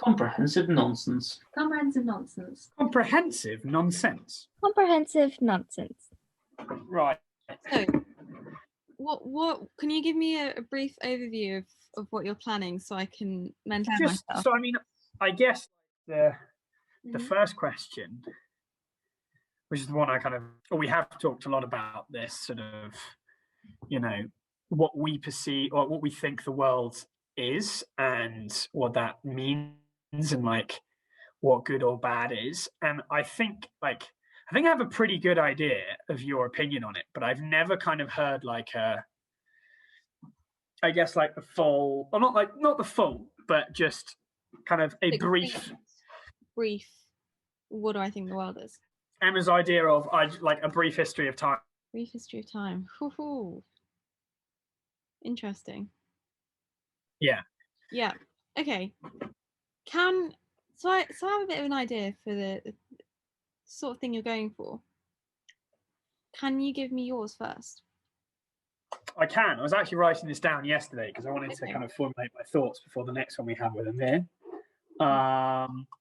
Comprehensive nonsense. Comprehensive nonsense. Comprehensive nonsense. Comprehensive nonsense. Right. So, what can you give me a brief overview of what you're planning so I can mentor myself? So, I mean, I guess the first question, which is the one we have talked a lot about this sort of, what we perceive or what we think the world is and what that means and what good or bad is. And I think I have a pretty good idea of your opinion on it, but I've never kind of heard the full, or not the full, but just kind of a brief. What do I think the world is? Emma's idea of a brief history of time. Brief history of time. Hoo-hoo. Interesting. Yeah. Yeah. Okay. So I have a bit of an idea for the sort of thing you're going for. Can you give me yours first? I can. I was actually writing this down yesterday because I wanted to kind of formulate my thoughts before the next one we have with them here.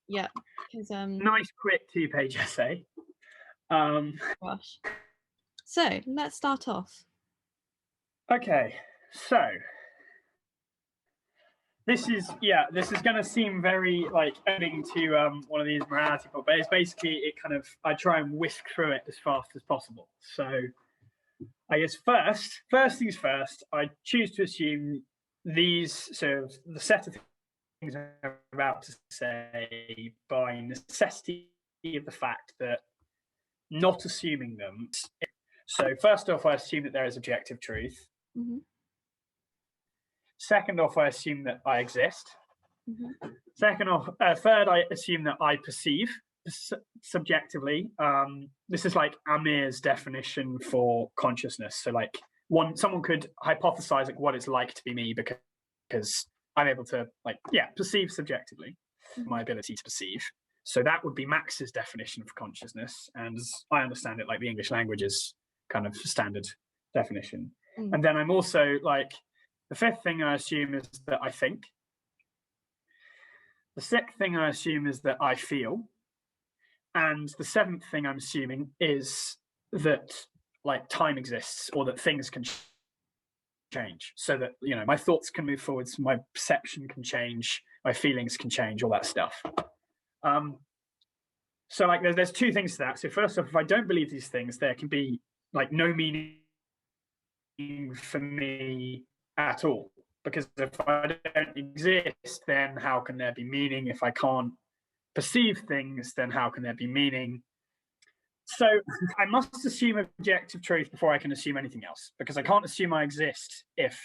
Yeah, because nice, quick 2-page essay. Gosh. So let's start off. Okay, so this is going to seem very owing to one of these morality books, but it's basically I try and whisk through it as fast as possible. So I guess first things first, I choose to assume these sort of the set of things I'm about to say by necessity of the fact that not assuming them. So first off, I assume that there is objective truth. Mm-hmm. Second off, I assume that I exist. Mm-hmm. Third, I assume that I perceive subjectively. This is Amir's definition for consciousness. So someone could hypothesize what it's like to be me because I'm able to perceive subjectively, my ability to perceive. So that would be Max's definition for consciousness, and as I understand it, the English language is kind of standard definition. And then I'm also the fifth thing I assume is that I think. The sixth thing I assume is that I feel. And the seventh thing I'm assuming is that time exists, or that things can change, so that my thoughts can move forwards, my perception can change, my feelings can change, all that stuff. So there's two things to that. So first off, if I don't believe these things, there can be no meaning for me at all, because if I don't exist, then how can there be meaning? If I can't perceive things, then how can there be meaning? So I must assume objective truth before I can assume anything else, because I can't assume I exist if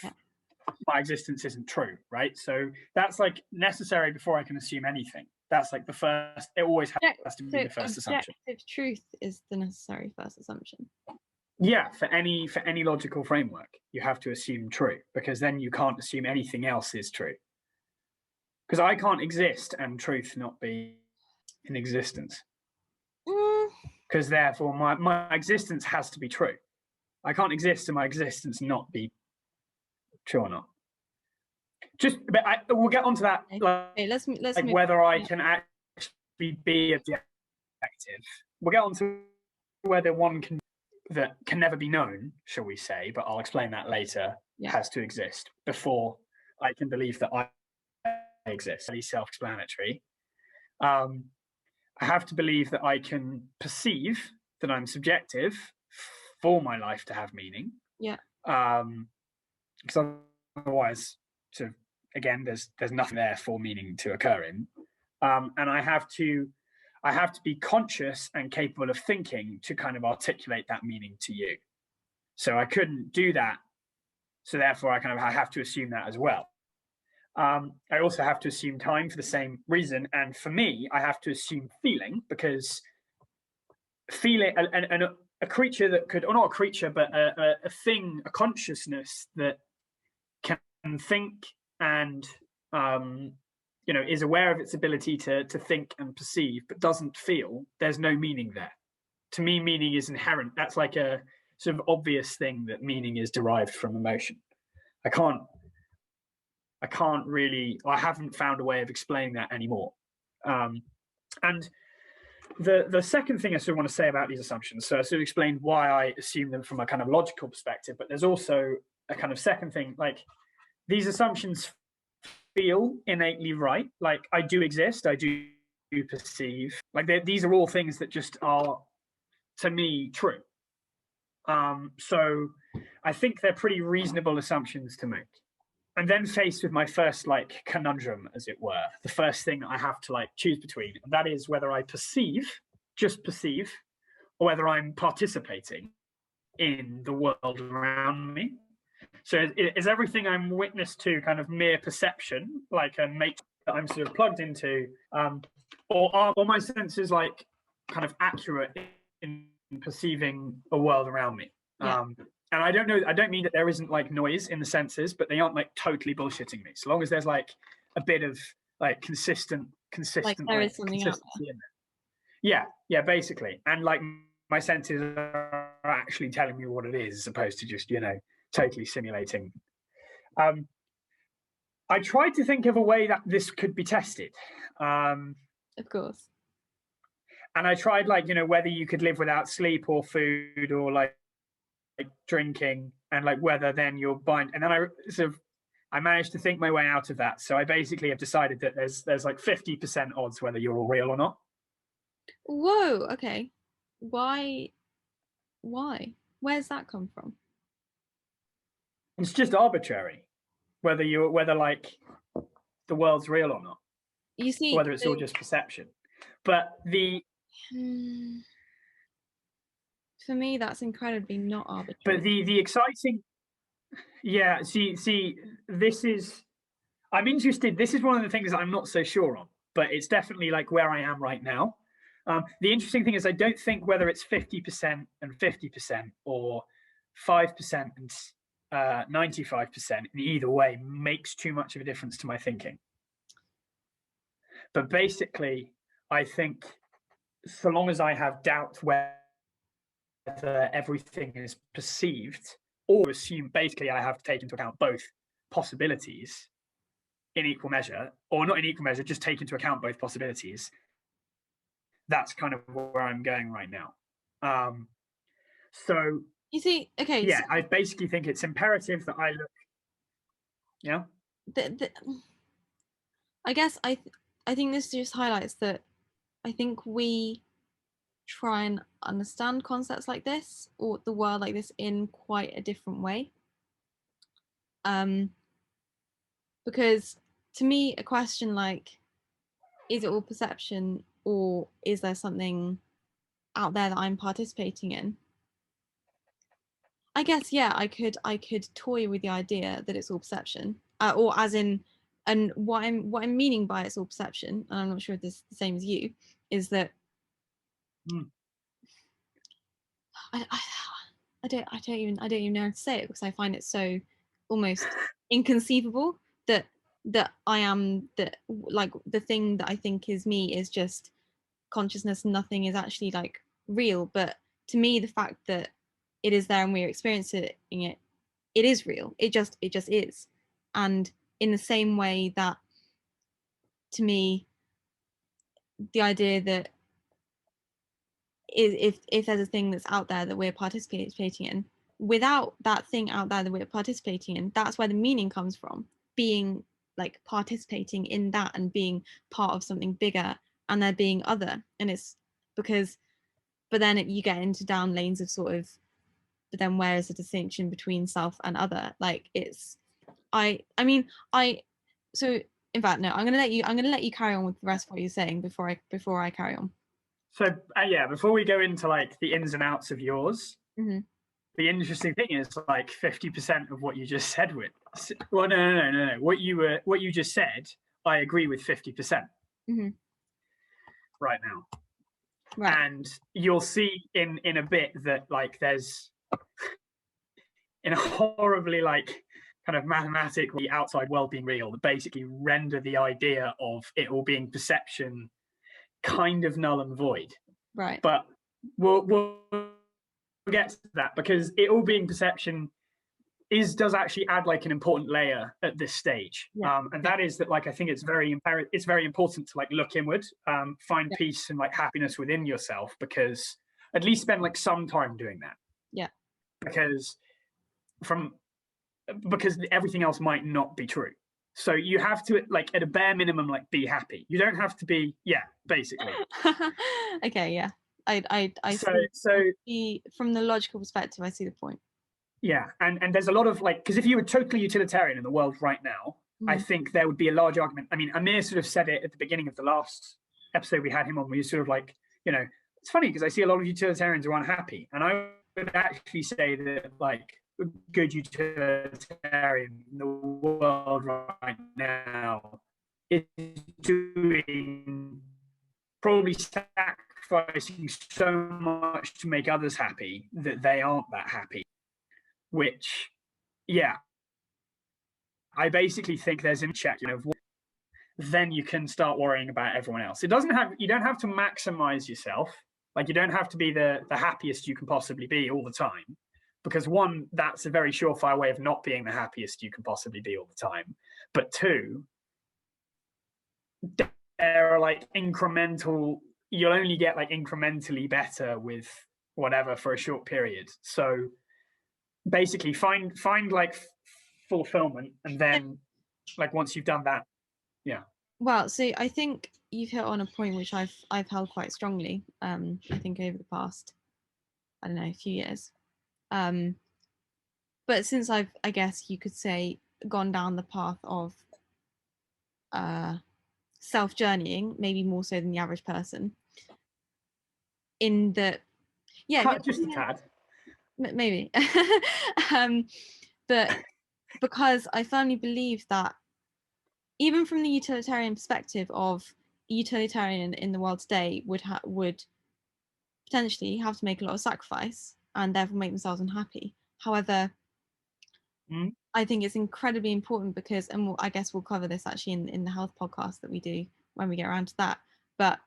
my existence isn't true, right? So that's necessary before I can assume anything. That's the first. It always has to be the first assumption. Objective truth is the necessary first assumption. Yeah, for any logical framework, you have to assume true, because then you can't assume anything else is true. Because I can't exist and truth not be in existence. Because therefore my existence has to be true. I can't exist and my existence not be true or not. We'll get onto that. Let's whether I can actually be objective. We'll get on to whether one that can never be known, shall we say, but I'll explain that later, has to exist before I can believe that I exist. It's self-explanatory. I have to believe that I can perceive that I'm subjective for my life to have meaning. Yeah. Because otherwise, again, there's nothing there for meaning to occur in. And I have to be conscious and capable of thinking to kind of articulate that meaning to you. So I couldn't do that. So therefore, I have to assume that as well. I also have to assume time for the same reason. And for me, I have to assume feeling, because feeling, and a creature that could, or not a creature, but a thing, a consciousness that can think and, is aware of its ability to think and perceive, but doesn't feel, there's no meaning there. To me, meaning is inherent. That's a sort of obvious thing, that meaning is derived from emotion. I can't I haven't found a way of explaining that anymore. And the second thing I sort of want to say about these assumptions, so I sort of explained why I assume them from a kind of logical perspective, but there's also a kind of second thing, like these assumptions feel innately right. Like I do exist, I do perceive, like these are all things that just are, to me, true. So I think they're pretty reasonable assumptions to make. I'm then faced with my first like conundrum, as it were, the first thing I have to like choose between, and that is whether I just perceive, or whether I'm participating in the world around me. So is everything I'm witness to kind of mere perception, like a matrix that I'm sort of plugged into, or are all my senses like kind of accurate in perceiving a world around me? Yeah. And I don't know, I don't mean that there isn't like noise in the senses, but they aren't like totally bullshitting me. So long as there's like a bit of like consistent Like there is something out consistency in there. Yeah, basically. And like my senses are actually telling me what it is, as opposed to just, totally simulating. I tried to think of a way that this could be tested. Of course. And I tried like, whether you could live without sleep or food or like drinking, and like whether then you're blind. And then I managed to think my way out of that. So I basically have decided that there's like 50% odds whether you're all real or not. Whoa, okay. Why? Where's that come from? It's just arbitrary whether like the world's real or not. You see, whether it's all just perception. But for me, that's incredibly not arbitrary. But the exciting, yeah. See, this is, I'm interested. This is one of the things that I'm not so sure on, but it's definitely like where I am right now. The interesting thing is I don't think whether it's 50% and 50% or 5% and 95% in either way makes too much of a difference to my thinking. But basically, I think so long as I have doubt whether everything is perceived, or assume basically I have to take into account both possibilities in equal measure, or not in equal measure, just take into account both possibilities. That's kind of where I'm going right now. So you see, okay. Yeah, so I basically think it's imperative that I look. Yeah. I guess I think this just highlights that I think we try and understand concepts like this or the world like this in quite a different way. Because to me, a question like, is it all perception, or is there something out there that I'm participating in? I guess, yeah, I could toy with the idea that it's all perception, or as in, and what I'm meaning by it's all perception, and I'm not sure if this is the same as you, is that I don't even know how to say it, because I find it so almost inconceivable that I am, that like the thing that I think is me is just consciousness. Nothing is actually like real, but to me the fact that it is there and we're experiencing it, it is real. It just is. And in the same way that, to me, the idea that if there's a thing that's out there that we're participating in, without that thing out there that we're participating in, that's where the meaning comes from, being like participating in that and being part of something bigger, and there being other. And it's because, but then you get into down lanes of sort of, but then where is the distinction between self and other? Like it's, so in fact, no, I'm gonna let you carry on with the rest of what you're saying before I carry on. So yeah, before we go into like the ins and outs of yours, mm-hmm. The interesting thing is like 50% of what you just said with, well, no. What you just said, I agree with 50% mm-hmm. right now. Right. And you'll see in a bit that like there's, in a horribly like kind of mathematically outside world being real, that basically render the idea of it all being perception kind of null and void. Right. But we'll get to that, because it all being perception does actually add like an important layer at this stage. And that is that, like, I think it's very important to like look inward, find peace and like happiness within yourself, because at least spend like some time doing that. Yeah. Because everything else might not be true. So you have to, like, at a bare minimum, like, be happy. You don't have to be, basically. Okay, yeah. I see from the logical perspective, I see the point. Yeah, and there's a lot of, like, because if you were totally utilitarian in the world right now, I think there would be a large argument. I mean, Amir sort of said it at the beginning of the last episode we had him on, where he's sort of like, it's funny because I see a lot of utilitarians who are unhappy, and I would actually say that, like, a good utilitarian in the world right now is probably sacrificing so much to make others happy that they aren't that happy. Which, I basically think there's in check, then you can start worrying about everyone else. You don't have to maximize yourself. Like, you don't have to be the happiest you can possibly be all the time, because one, that's a very surefire way of not being the happiest you can possibly be all the time. But two, there are like you'll only get like incrementally better with whatever for a short period. So basically find like fulfillment, and then, like, once you've done that, well, so I think you've hit on a point which I've held quite strongly, I think over the past, I don't know, a few years, but since I guess you could say, gone down the path of self-journeying, maybe more so than the average person, in that just a tad, maybe but because I firmly believe that, even from the utilitarian perspective of a utilitarian in the world today would potentially have to make a lot of sacrifice and therefore make themselves unhappy. However, I think it's incredibly important because, and I guess we'll cover this actually in the health podcast that we do when we get around to that, but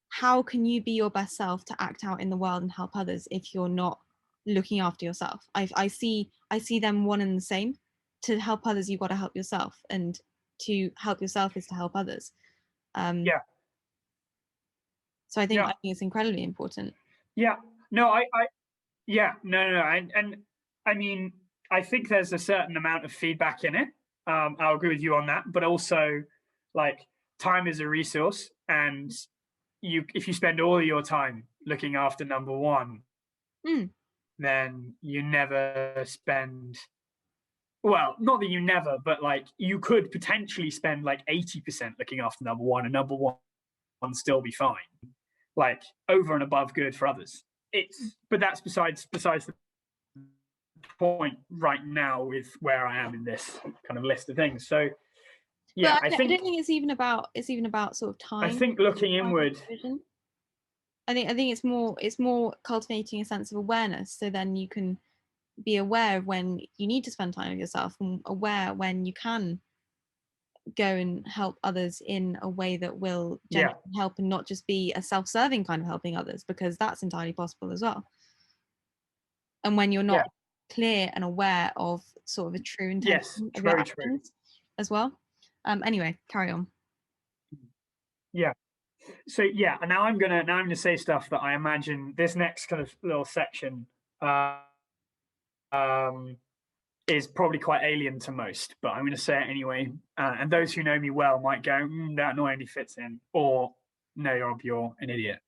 how can you be your best self to act out in the world and help others if you're not looking after yourself? I see them one and the same. To help others, you've got to help yourself, and to help yourself is to help others. So I think it's incredibly important. And I mean, I think there's a certain amount of feedback in it. I'll agree with you on that, but also, like, time is a resource, and if you spend all of your time looking after number one, then you never spend. Well, not that you never, but like, you could potentially spend like 80% looking after number one, and number one still be fine, like, over and above good for others. But that's besides the point right now with where I am in this kind of list of things. So I don't think it's even about sort of time. I think looking inward. I think it's more cultivating a sense of awareness, so then you can be aware of when you need to spend time with yourself, and aware when you can go and help others in a way that will genuinely help, and not just be a self-serving kind of helping others, because that's entirely possible as well. And when you're not clear and aware of sort of a true intention of your actions as well. Anyway, carry on. So and now I'm gonna say stuff that I imagine this next kind of little section is probably quite alien to most, but I'm going to say it anyway. And those who know me well might go, that annoyingly fits in, or no, you're an idiot.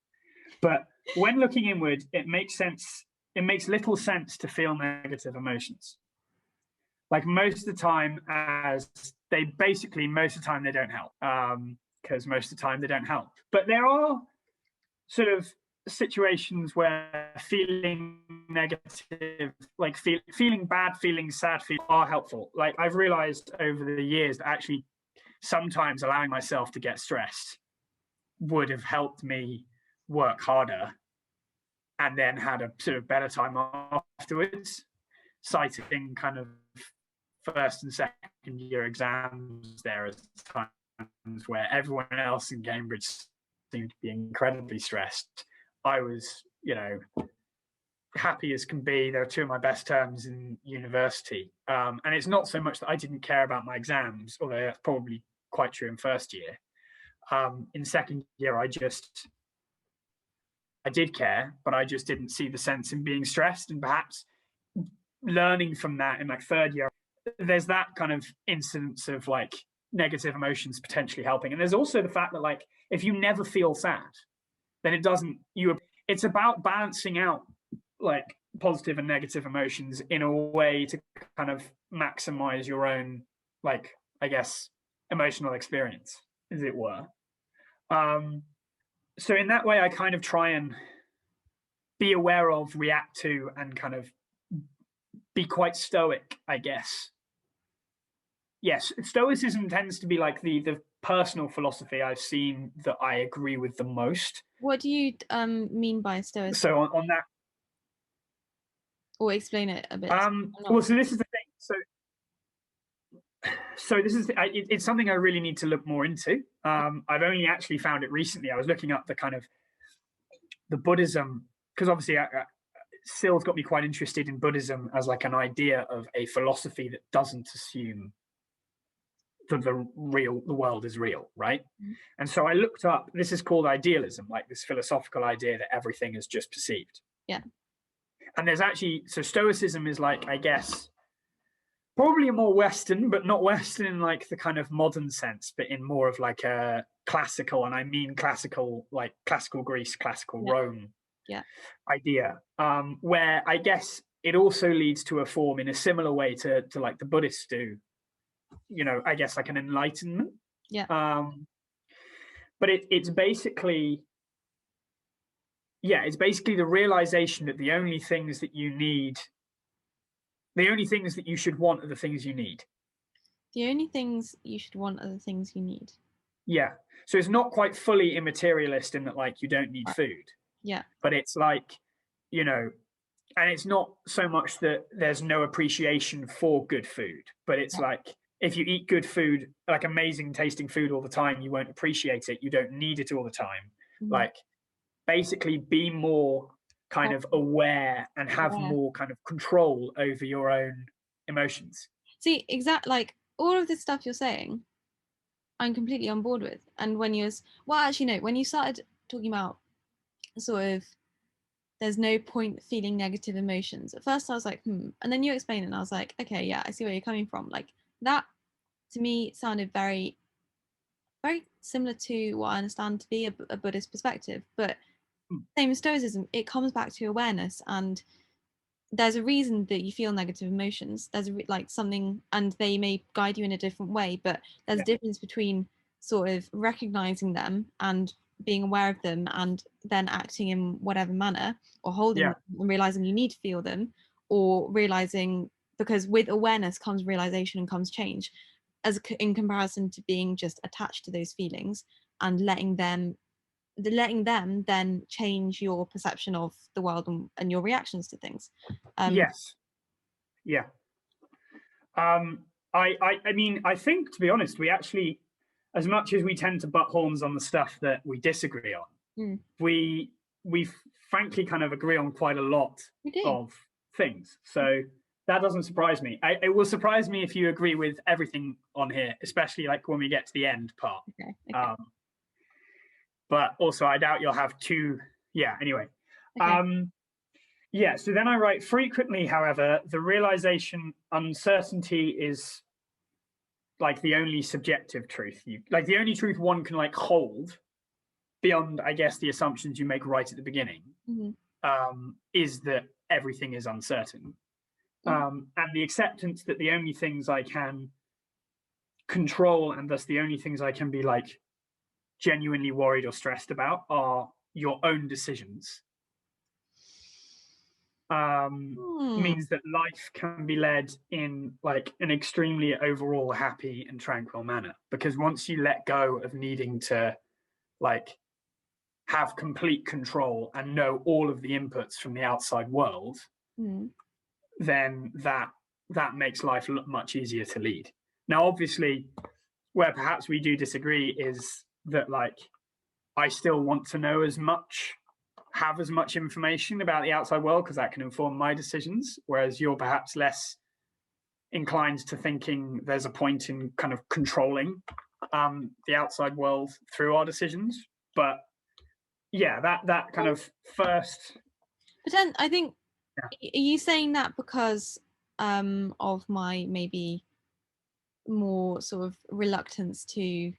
But when looking inward, it makes sense. It makes little sense to feel negative emotions. Like, most of the time, they don't help. Because most of the time they don't help. But there are sort of situations where feeling negative, like feeling bad, feeling sad, are helpful. Like, I've realized over the years that actually sometimes allowing myself to get stressed would have helped me work harder, and then had a sort of better time afterwards, citing kind of first and second year exams there as times where everyone else in Cambridge seemed to be incredibly stressed. I was, happy as can be. They were two of my best terms in university. And it's not so much that I didn't care about my exams, although that's probably quite true in first year. In second year, I did care, but I just didn't see the sense in being stressed. And perhaps learning from that in like third year, there's that kind of incidence of like negative emotions potentially helping. And there's also the fact that like if you never feel sad, then it's about balancing out like positive and negative emotions in a way to kind of maximize your own, like, I guess, emotional experience, as it were. So in that way, I kind of try and be aware of, react to, and kind of be quite stoic, I guess. Yes, Stoicism tends to be like the personal philosophy I've seen that I agree with the most. What do you mean by Stoicism? So on that, or explain it a bit. Well, so this is the thing. So this is it's something I really need to look more into. I've only actually found it recently. I was looking up the kind of the Buddhism, because obviously Sill's got me quite interested in Buddhism as like an idea of a philosophy that doesn't assume that the world is real, right? Mm-hmm. And so I looked up, this is called idealism, like this philosophical idea that everything is just perceived. Yeah. And there's actually, so Stoicism is like, I guess, probably a more Western, but not Western in like the kind of modern sense, but in more of like a classical, and I mean classical, like classical Greece, classical Rome idea, where I guess it also leads to a form in a similar way to like the Buddhists do, you know, I guess like an enlightenment. Yeah. But it's basically, it's basically the realization that the only things that you should want are the things you need. The only things you should want are the things you need. Yeah. So it's not quite fully immaterialist in that like you don't need food. Yeah. But it's like, you know, and it's not so much that there's no appreciation for good food, but it's like if you eat good food, like amazing tasting food all the time, you won't appreciate it. You don't need it all the time. Mm-hmm. Like basically be more kind of aware and have more kind of control over your own emotions. See, like all of this stuff you're saying, I'm completely on board with. And when when you started talking about sort of there's no point feeling negative emotions. At first I was like, and then you explained it and I was like, okay, yeah, I see where you're coming from. Like that to me sounded very, very similar to what I understand to be a Buddhist perspective. But same as Stoicism, it comes back to awareness, and there's a reason that you feel negative emotions. There's something, and they may guide you in a different way, but there's a difference between sort of recognizing them and being aware of them and then acting in whatever manner, or holding them and realizing you need to feel them, or realizing, because with awareness comes realization and comes change, in comparison to being just attached to those feelings and letting them then change your perception of the world and your reactions to things. Yes. Yeah. I mean, I think, to be honest, we actually, as much as we tend to butt horns on the stuff that we disagree on, we frankly kind of agree on quite a lot of things. So that doesn't surprise me. It will surprise me if you agree with everything on here, especially like when we get to the end part. Okay. But also, I doubt you'll have two. Yeah, anyway. Okay. So then I write, frequently, however, the realization uncertainty is like the only subjective truth. Like the only truth one can like hold beyond, I guess, the assumptions you make right at the beginning, is that everything is uncertain. And the acceptance that the only things I can control, and thus the only things I can be like genuinely worried or stressed about, are your own decisions. Means that life can be led in like an extremely overall happy and tranquil manner, because once you let go of needing to like have complete control and know all of the inputs from the outside world, then that makes life look much easier to lead. Now, obviously, where perhaps we do disagree is that like I still want to know as much have as much information about the outside world because that can inform my decisions, whereas you're perhaps less inclined to thinking there's a point in kind of controlling the outside world through our decisions. But yeah, that kind of first. But then I think, are you saying that because of my maybe more sort of reluctance to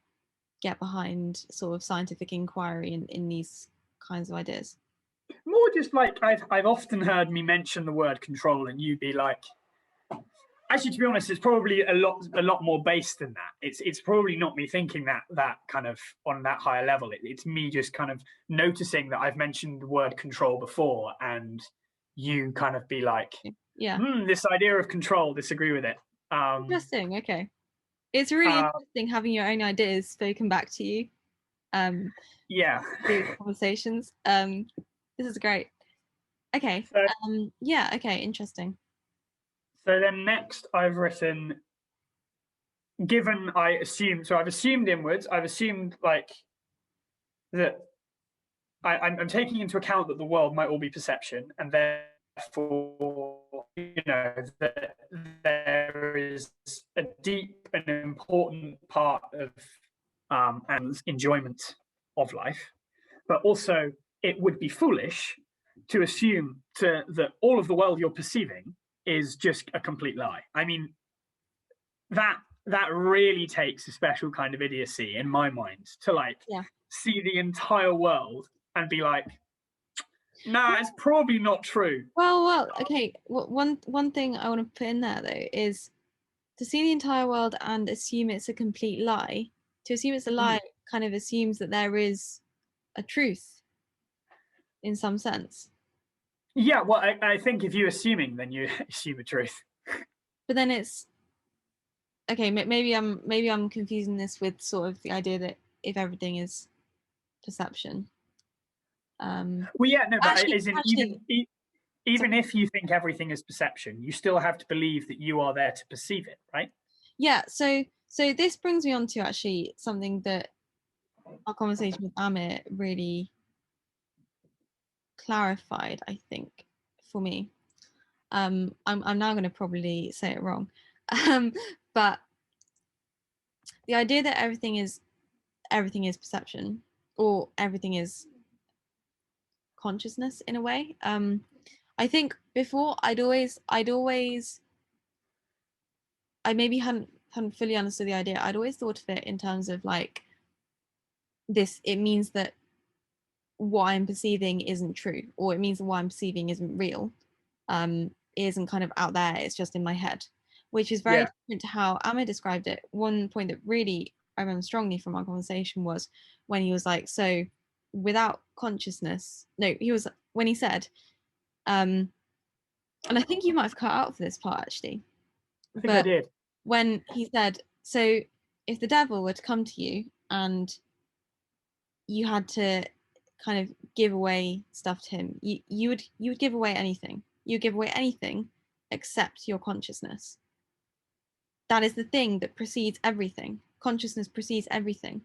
get behind sort of scientific inquiry in these kinds of ideas? More just like I've often heard me mention the word control, and you be like, actually, to be honest, it's probably a lot more based than that. It's probably not me thinking that kind of on that higher level. It's me just kind of noticing that I've mentioned the word control before, and you kind of be like, yeah, this idea of control, disagree with it. Interesting. Okay, it's really interesting having your own ideas spoken back to you. Yeah. These conversations. This is great. Okay. So, yeah. Okay. Interesting. So then next I've written, given I assume, so I've assumed inwards, I've assumed like that I'm taking into account that the world might all be perception, and therefore, that there is a deep and important part of and enjoyment of life, but also it would be foolish to assume that all of the world you're perceiving is just a complete lie. I mean, that really takes a special kind of idiocy in my mind to see the entire world and be like, nah, it's probably not true. Well, okay. One thing I want to put in there though is to see the entire world and assume it's a complete lie. To assume it's a lie kind of assumes that there is a truth in some sense. Yeah, well, I think if you're assuming, then you assume a truth. But then it's okay. Maybe I'm confusing this with sort of the idea that if everything is perception. Well, yeah, no, but even if you think everything is perception, you still have to believe that you are there to perceive it, right? Yeah. So this brings me on to actually something that our conversation with Amit really clarified, I think, for me. I'm now going to probably say it wrong, but the idea that everything is perception, or everything is consciousness in a way. I think before I maybe hadn't fully understood the idea. I'd always thought of it in terms of like this. It means that what I'm perceiving isn't true, or it means that what I'm perceiving isn't real. It isn't kind of out there. It's just in my head, which is very different to how Amit described it. One point that really I remember strongly from our conversation was when he was like, so without consciousness, no, he was when he said, and I think you might have cut out for this part actually. I think I did. When he said, so if the devil were to come to you and you had to kind of give away stuff to him, you would give away anything. You give away anything except your consciousness. That is the thing that precedes everything. Consciousness precedes everything.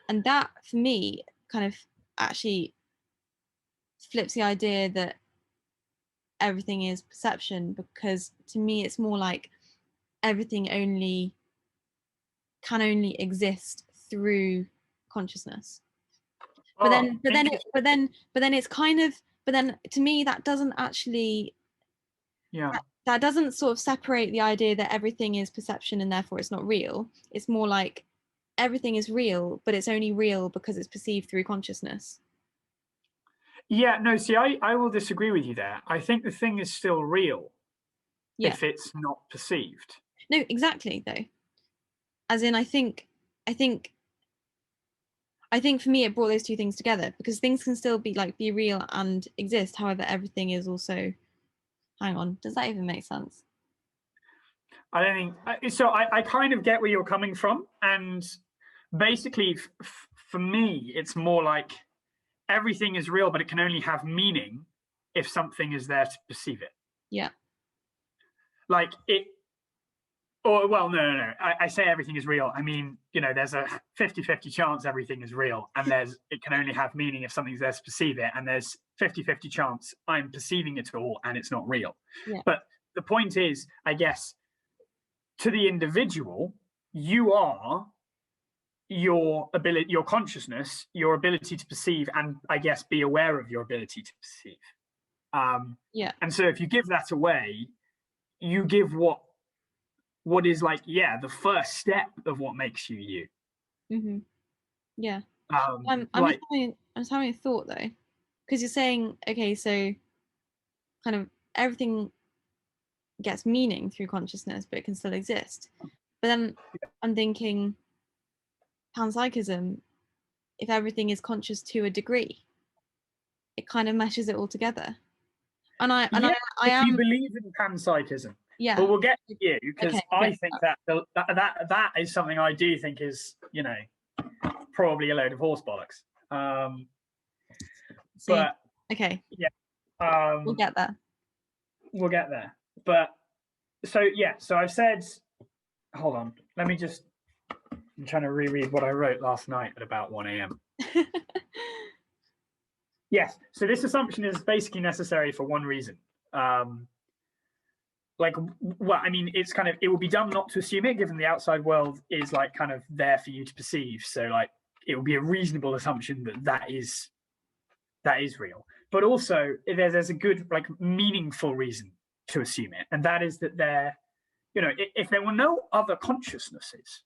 And that, for me, kind of actually flips the idea that everything is perception, because to me it's more like everything can only exist through consciousness. But then it's kind of, but then to me that doesn't actually, that doesn't sort of separate the idea that everything is perception and therefore it's not real. It's more like everything is real, but it's only real because it's perceived through consciousness. Yeah, no, see, I will disagree with you there. I think the thing is still real if it's not perceived. No, exactly, though. As in, I think for me it brought those two things together, because things can still be real and exist. However, everything is also, hang on, does that even make sense? I don't think so. I kind of get where you're coming from, and basically for me it's more like everything is real, but it can only have meaning if something is there to perceive it. Yeah. Like Or, well, no. I say everything is real. I mean, there's a 50-50 chance everything is real, and it can only have meaning if something's there to perceive it, and there's 50-50 chance I'm perceiving it all and it's not real. Yeah. But the point is, I guess, to the individual, you are your ability, your consciousness, your ability to perceive, and I guess be aware of your ability to perceive. And so if you give that away, you give what is like, the first step of what makes you you. Mm-hmm. Yeah. I'm just having a thought though, because you're saying, okay, so kind of everything gets meaning through consciousness, but it can still exist. But then I'm thinking, panpsychism, if everything is conscious to a degree, it kind of meshes it all together. And I am. You believe in panpsychism. Yeah. But we'll get to you, because Okay, I think that is something I do think is, probably a load of horse bollocks. But okay. Yeah. We'll get there. We'll get there. But so I've said, hold on, I'm trying to reread what I wrote last night at about 1 a.m. Yes. So this assumption is basically necessary for one reason. It's kind of, it will be dumb not to assume it, given the outside world is like kind of there for you to perceive. So like, it would be a reasonable assumption that is real. But also, there's a good, like, meaningful reason to assume it, and that is that if there were no other consciousnesses,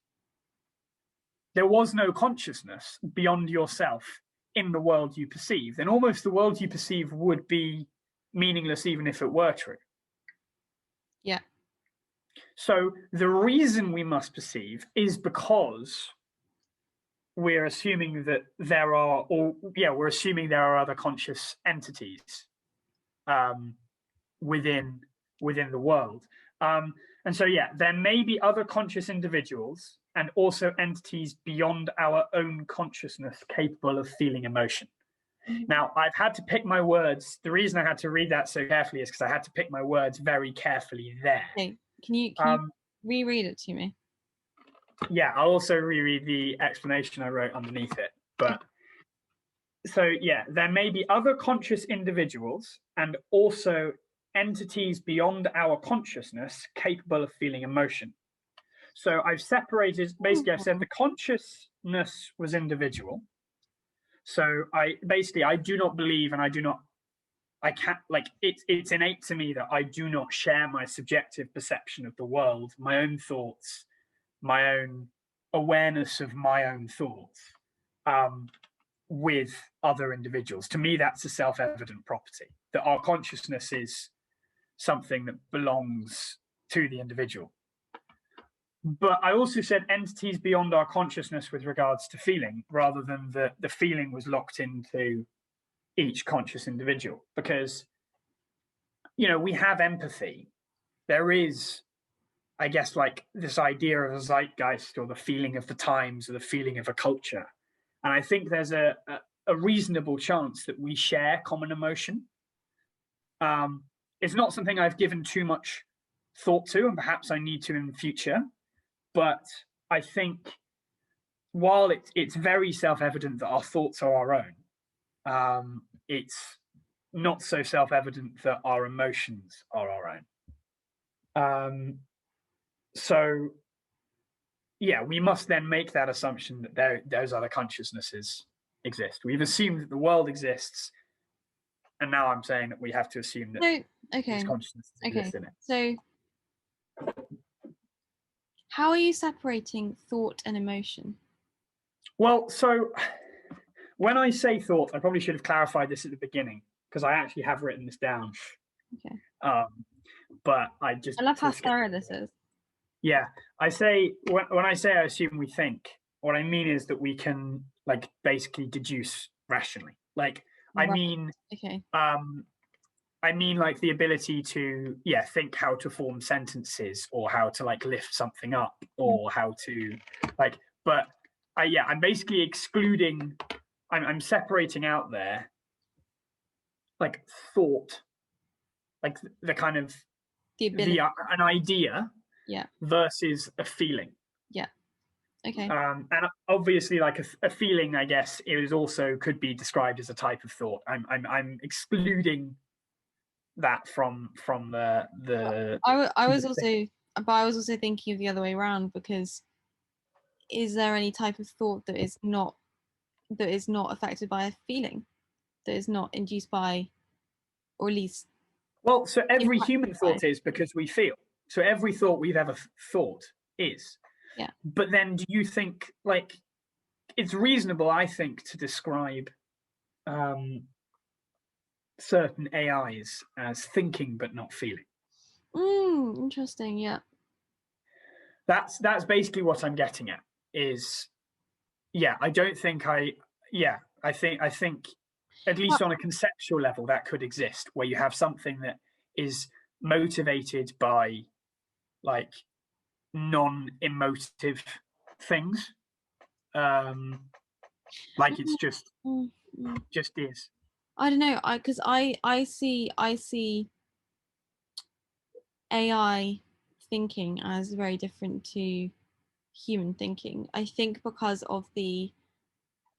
there was no consciousness beyond yourself in the world you perceive, then almost the world you perceive would be meaningless, even if it were true. Yeah. So the reason we must perceive is because we're assuming that we're assuming there are other conscious entities within the world. And so, there may be other conscious individuals and also entities beyond our own consciousness capable of feeling emotion. Mm-hmm. Now, I've had to pick my words. The reason I had to read that so carefully is because I had to pick my words very carefully there. Okay. Can you reread it to me? Yeah, I'll also reread the explanation I wrote underneath it. But so, there may be other conscious individuals and also entities beyond our consciousness capable of feeling emotion. So I've separated, basically I've said the consciousness was individual. So I do not believe, and I can't, like, it's innate to me that I do not share my subjective perception of the world, my own thoughts, my own awareness of my own thoughts with other individuals. To me, that's a self-evident property, that our consciousness is something that belongs to the individual. But I also said entities beyond our consciousness with regards to feeling, rather than the feeling was locked into each conscious individual, because we have empathy. There is, I guess, like this idea of a zeitgeist, or the feeling of the times, or the feeling of a culture, and I think there's a reasonable chance that we share common emotion. It's not something I've given too much thought to, and perhaps I need to in the future, but I think while it's very self-evident that our thoughts are our own, it's not so self-evident that our emotions are our own. So we must then make that assumption that those other consciousnesses exist. We've assumed that the world exists, and now I'm saying that we have to assume that these consciousnesses exist in it. So how are you separating thought and emotion? Well, so when I say thought, I probably should have clarified this at the beginning, because I actually have written this down. Okay. But I love how thorough this is. Yeah, I say when I say I assume we think, what I mean is that we can, like, basically deduce rationally. Like, right. I mean like the ability to think how to form sentences, or how to, like, lift something up, or how to, like, but I'm basically excluding, I'm separating out there, like, thought, like the kind of the ability, an idea, Yeah. versus a feeling. Yeah. Okay. And obviously, like a feeling, I guess, is also could be described as a type of thought. I'm excluding that from the I was also, but I was also thinking of the other way around, because is there any type of thought that is not affected by a feeling, that is not induced by, or at least well, so every impacted human by? thought is because we feel. So every thought we've ever thought is. Yeah. But then, do you think like it's reasonable? I think to describe certain AIs as thinking but not feeling. Interesting. Yeah. That's basically what I'm getting at. Is I don't think I think at least on a conceptual level that could exist, where you have something that is motivated by like non-emotive things, like it's just is. I don't know. Because I see AI thinking as very different to human thinking. I think because of the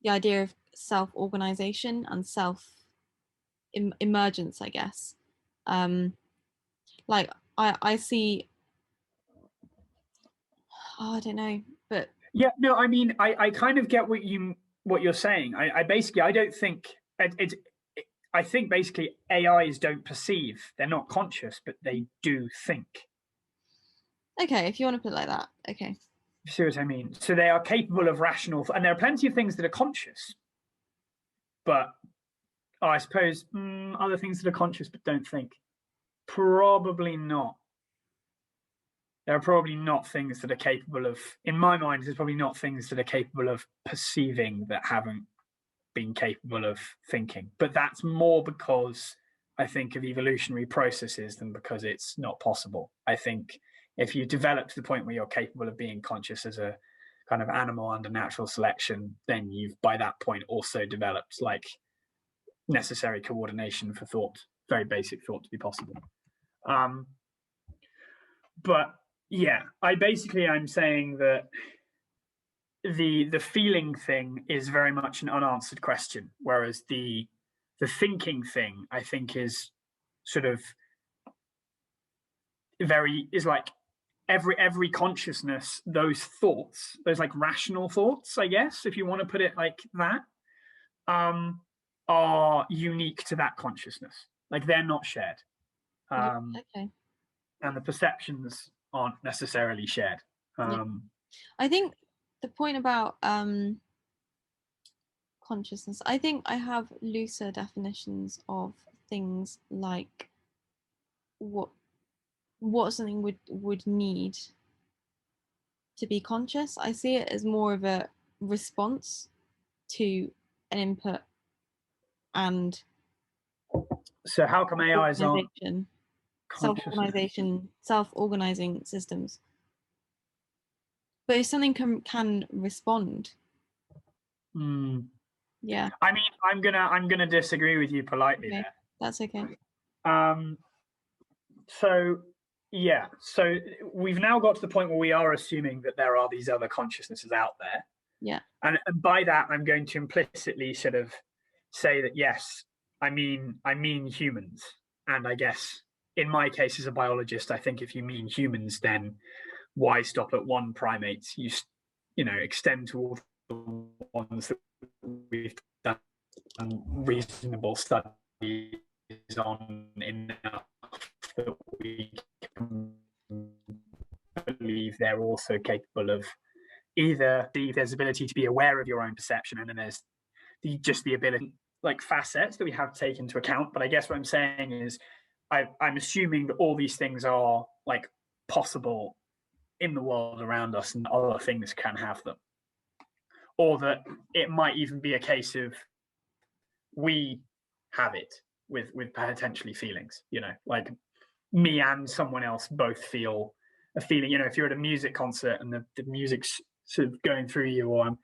idea of self-organization and emergence, I guess. Like I see. Oh, I don't know, but Yeah, no, I mean, I kind of get what you're saying. I basically I don't think I think basically AIs don't perceive. They're not conscious, but they do think. okay, if you want to put it like that, okay. You see what I mean? So they are capable of rational, and there are plenty of things that are conscious, but I suppose other things that are conscious but don't think. Probably not. There are probably not things that are capable of, in my mind, there's probably not things that are capable of perceiving that haven't been capable of thinking. But that's more because I think of evolutionary processes than because it's not possible. I think if you develop to the point where you're capable of being conscious as a kind of animal under natural selection, then you've by that point also developed like necessary coordination for thought, very basic thought to be possible. But yeah, I'm saying that the feeling thing is very much an unanswered question, whereas the thinking thing I think is sort of is like every consciousness, those thoughts, those like rational thoughts, I guess, if you want to put it like that, are unique to that consciousness. Like they're not shared. Okay. And the perceptions aren't necessarily shared. I think the point about consciousness, I think I have looser definitions of things like what something would need to be conscious. I see it as more of a response to an input, and so how come AIs aren't self-organizing systems? But if something can respond, yeah. I mean, I'm gonna disagree with you politely there. That's okay. So we've now got to the point where we are assuming that there are these other consciousnesses out there. Yeah. And by that, I'm going to implicitly sort of say that yes, I mean humans, and I guess in my case as a biologist, I think if you mean humans, then why stop at one primate? You extend to all the ones that we've done reasonable studies on enough that we can believe they're also capable of either there's ability to be aware of your own perception, and then there's the ability, like facets that we have to take into account. But I guess what I'm saying is I'm assuming that all these things are like possible in the world around us, and other things can have them, or that it might even be a case of we have it with potentially feelings, like me and someone else both feel a feeling. If you're at a music concert and the music's sort of going through you, or I'm,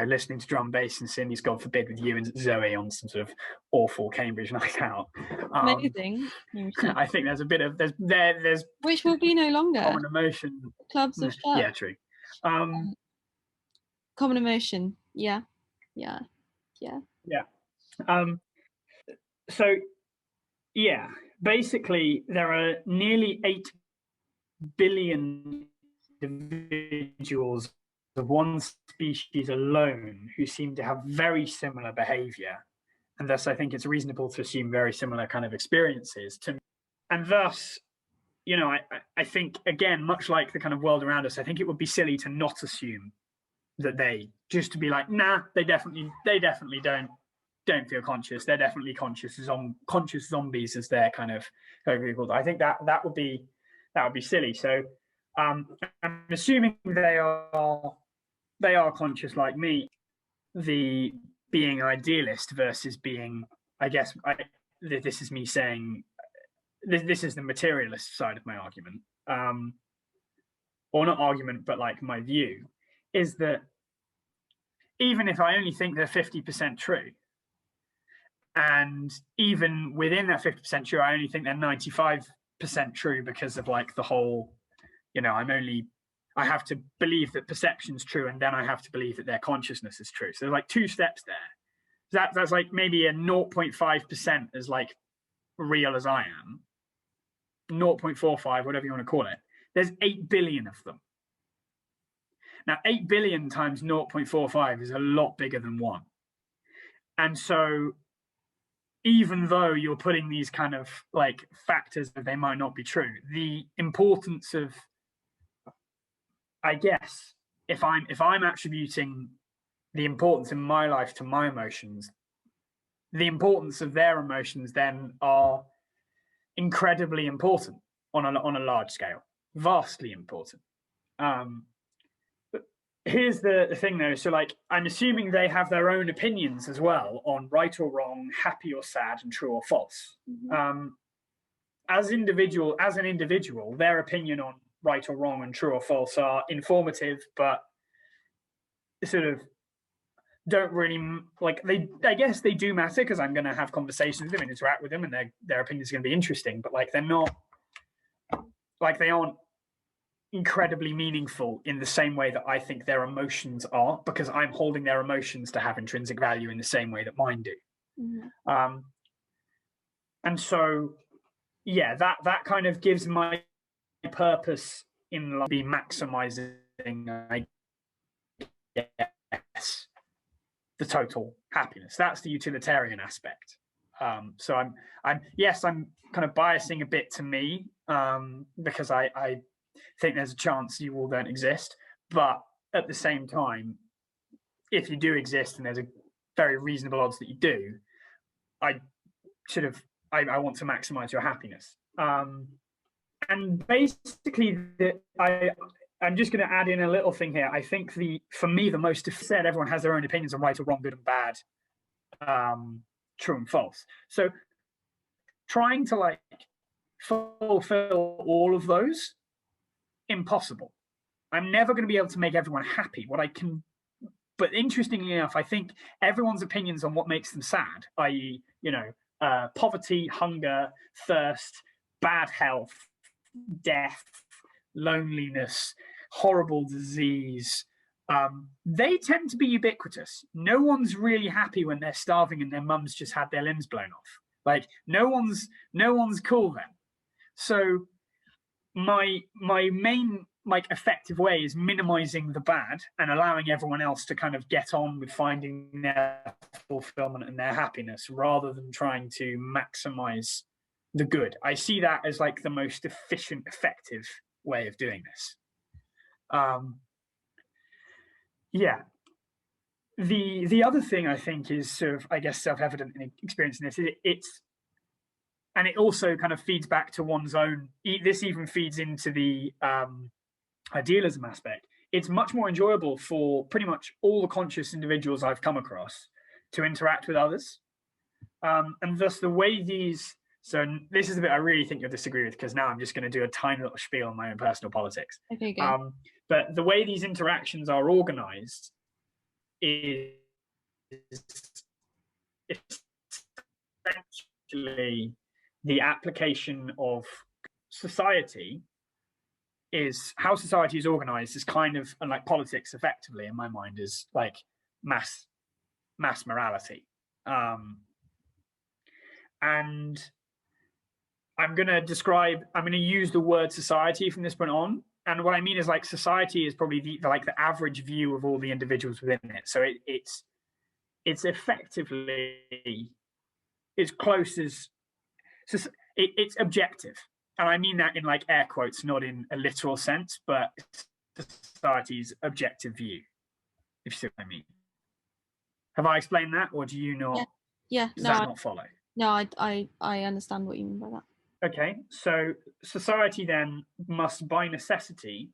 listening to drum bass and Cindy's, God forbid, with you and Zoe on some sort of awful Cambridge night out. Amazing. I think there's a bit of there's which will be no longer common emotion. Clubs of Shut. Yeah, true. Common emotion. Yeah. So yeah, basically there are nearly 8 billion individuals of one species alone who seem to have very similar behavior, and thus I think it's reasonable to assume very similar kind of experiences to me. And thus, I think, again, much like the kind of world around us, I think it would be silly to not assume that just to be like, nah, they definitely don't feel conscious. They're definitely conscious zombies, as they're kind of called. I think that would be silly. So I'm assuming they are conscious like me. The being idealist versus being, I guess, this is me saying, this is the materialist side of my argument, or not argument, but like my view is that even if I only think they're 50% true, and even within that 50% true, I only think they're 95% true because of like the whole, I have to believe that perception's true, and then I have to believe that their consciousness is true. So there's like 2 steps there. That's like maybe a 0.5% as like real as I am, 0.45, whatever you want to call it. There's 8 billion of them. Now, 8 billion times 0.45 is a lot bigger than 1. And so even though you're putting these kind of like factors that they might not be true, the importance of, I guess, if I'm attributing the importance in my life to my emotions, the importance of their emotions then are incredibly important on a large scale, vastly important. But here's the thing though. So like, I'm assuming they have their own opinions as well on right or wrong, happy or sad, and true or false. Mm-hmm. As an individual, their opinion on right or wrong and true or false are informative, but sort of don't really like, I guess they do matter because I'm going to have conversations with them and interact with them, and their opinion is going to be interesting, but like, they're not like, they aren't incredibly meaningful in the same way that I think their emotions are, because I'm holding their emotions to have intrinsic value in the same way that mine do. Mm-hmm. And so yeah, that kind of gives my purpose in life, be maximizing, I guess, the total happiness. That's the utilitarian aspect. So I'm kind of biasing a bit to me, because I think there's a chance you all don't exist, but at the same time, if you do exist, and there's a very reasonable odds that you do, I want to maximize your happiness. And basically, I'm just going to add in a little thing here. I think for me, the most said, everyone has their own opinions on right or wrong, good and bad, true and false. So trying to like fulfill all of those, impossible. I'm never going to be able to make everyone happy. But interestingly enough, I think everyone's opinions on what makes them sad, i.e., poverty, hunger, thirst, bad health, death, loneliness, horrible disease, they tend to be ubiquitous. No one's really happy when they're starving and their mum's just had their limbs blown off. Like, no one's cool then. So my main like effective way is minimizing the bad and allowing everyone else to kind of get on with finding their fulfillment and their happiness, rather than trying to maximize the good. I see that as like the most efficient, effective way of doing this. The other thing I think is sort of, I guess, self-evident in experiencing this, and it also kind of feeds back to one's own, this even feeds into the idealism aspect. It's much more enjoyable for pretty much all the conscious individuals I've come across to interact with others. And thus the way so this is the bit I really think you'll disagree with, because now I'm just going to do a tiny little spiel on my own personal politics. Okay, go. But the way these interactions are organized is essentially the application of society is how society is organized is kind of, and like politics effectively in my mind is like mass morality. And I'm going to use the word society from this point on. And what I mean is like society is probably the average view of all the individuals within it. So it's effectively as close as, it's objective. And I mean that in like air quotes, not in a literal sense, but society's objective view, if you see what I mean. Have I explained that, or do you not? Yeah. Does that not follow? No, I understand what you mean by that. Okay, so society then must by necessity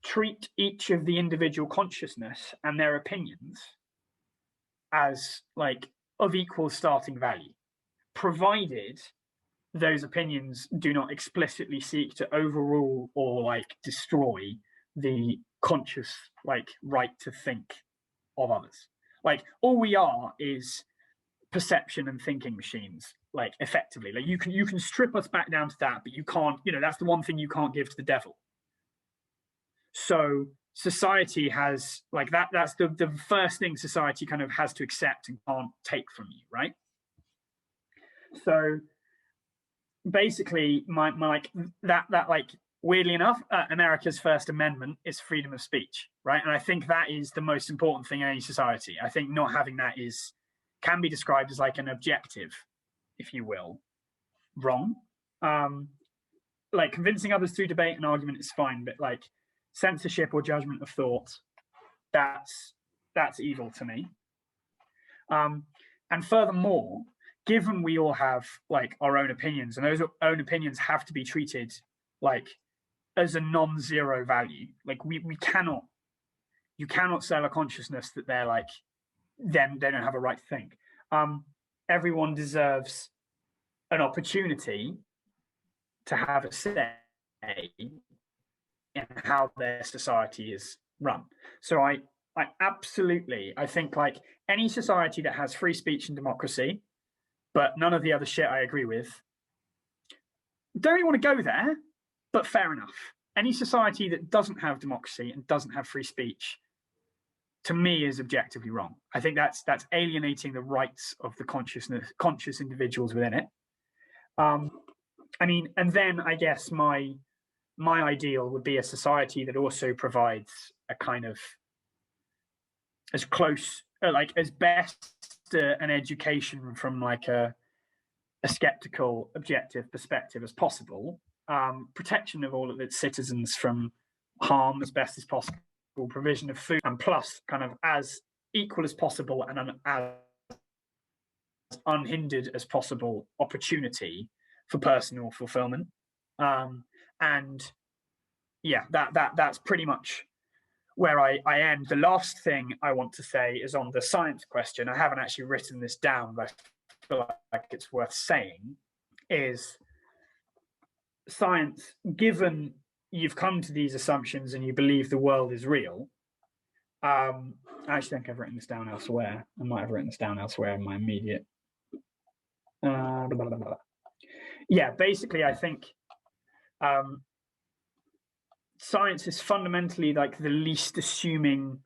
treat each of the individual consciousness and their opinions as like of equal starting value, provided those opinions do not explicitly seek to overrule or like destroy the conscious like right to think of others. Like all we are is perception and thinking machines, like effectively. Like you can strip us back down to that, but you can't, that's the one thing you can't give to the devil. So society has like that's the first thing society kind of has to accept and can't take from you, right? So basically my like that like weirdly enough, America's First Amendment is freedom of speech, right? And I think that is the most important thing in any society. I think not having that can be described as like an objective, if you will, wrong. Like convincing others through debate and argument is fine, but like censorship or judgment of thought, that's evil to me. And furthermore, given we all have like our own opinions, and those own opinions have to be treated like as a non-zero value. Like you cannot sell a consciousness that they're like, then they don't have a right to think. Everyone deserves an opportunity to have a say in how their society is run. So I absolutely, I think like any society that has free speech and democracy, but none of the other shit I agree with, don't really want to go there, but fair enough. Any society that doesn't have democracy and doesn't have free speech, to me, is objectively wrong. I think that's alienating the rights of the conscious individuals within it. I mean, and then I guess my ideal would be a society that also provides a kind of as close, like as best an education from like a skeptical, objective perspective as possible, protection of all of its citizens from harm as best as possible, provision of food, and plus kind of as equal as possible and as unhindered as possible opportunity for personal fulfillment. And yeah, that's pretty much where I end. The last thing I want to say is on the science question. I haven't actually written this down, but I feel like it's worth saying, is science, given you've come to these assumptions and you believe the world is real. I actually think I've written this down elsewhere. I might have written this down elsewhere in my immediate. Yeah, basically, I think science is fundamentally like the least assuming.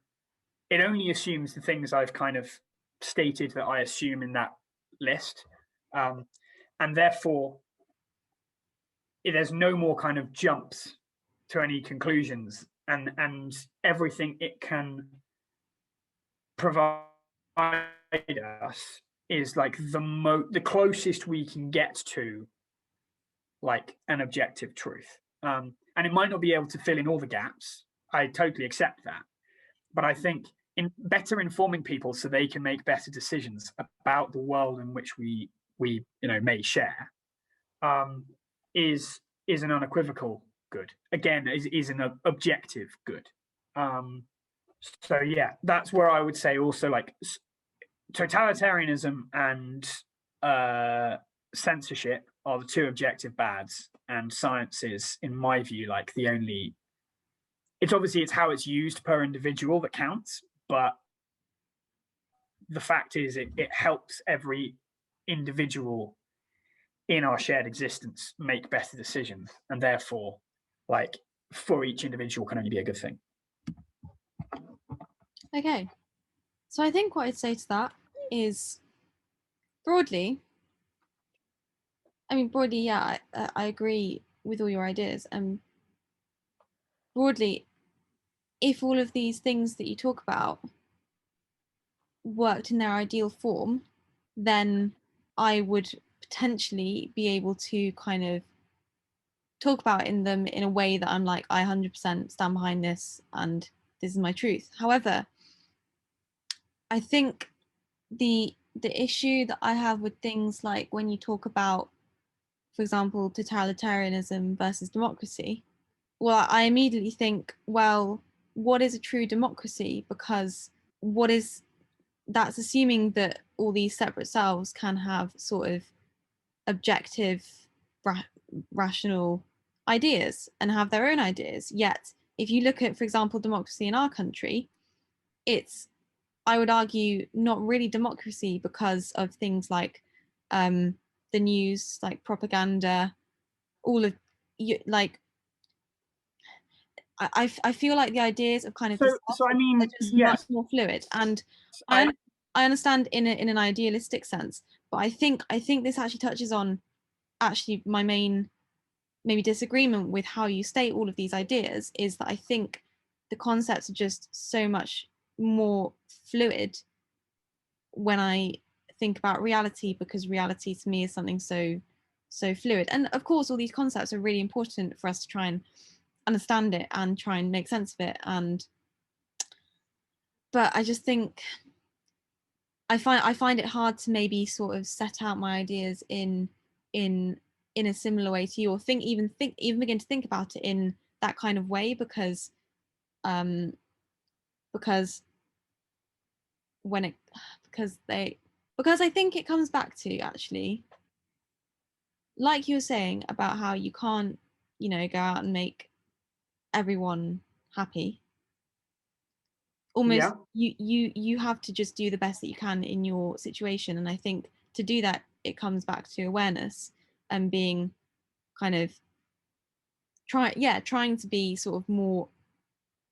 It only assumes the things I've kind of stated that I assume in that list, and therefore there's no more kind of jumps to any conclusions, and everything it can provide us is like the closest we can get to like an objective truth. And it might not be able to fill in all the gaps. I totally accept that. But I think in better informing people so they can make better decisions about the world in which we may share, is an unequivocal good. Again, is an objective good. So yeah, that's where I would say also like totalitarianism and censorship are the two objective bads, and science is, in my view, like the only it's how it's used per individual that counts, but the fact is it helps every individual in our shared existence make better decisions, and therefore, like, for each individual can only be a good thing. Okay, so I think what I'd say to that is broadly, yeah, I agree with all your ideas. Broadly, if all of these things that you talk about worked in their ideal form, then I would potentially be able to kind of talk about them in a way that I'm like, I 100% stand behind this and this is my truth. However, I think the issue that I have with things like when you talk about, for example, totalitarianism versus democracy, well, I immediately think, well, what is a true democracy? Because that's assuming that all these separate selves can have sort of objective, rational ideas and have their own ideas. Yet, if you look at, for example, democracy in our country, it's, I would argue, not really democracy because of things like the news, like propaganda, all of you, like I feel like the ideas of kind of So I mean, are just much yes, more fluid, and I, I understand in an idealistic sense, but I think this actually touches on actually my main maybe disagreement with how you state all of these ideas is that I think the concepts are just so much more fluid when I think about reality, because reality to me is something so fluid. And of course, all these concepts are really important for us to try and understand it and try and make sense of it. But I just think I find it hard to maybe sort of set out my ideas in a similar way to you, or even begin to think about it in that kind of way, because because when it because I think it comes back to, actually, like you were saying about how you can't, go out and make everyone happy. Almost, yeah. you have to just do the best that you can in your situation, and I think to do that it comes back to awareness and being kind of trying to be sort of more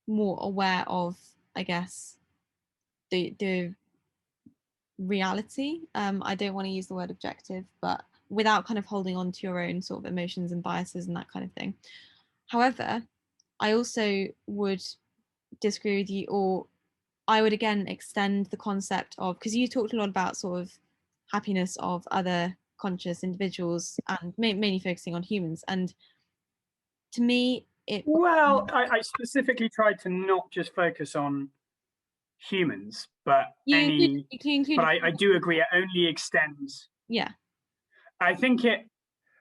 aware of, I guess, the reality. I don't want to use the word objective, but without kind of holding on to your own sort of emotions and biases and that kind of thing. However, I also would disagree with you, or I would again extend the concept of, because you talked a lot about sort of happiness of other conscious individuals and mainly focusing on humans. And to me, Well, I specifically tried to not just focus on humans, but you but included, I do agree it only extends. yeah. I think it.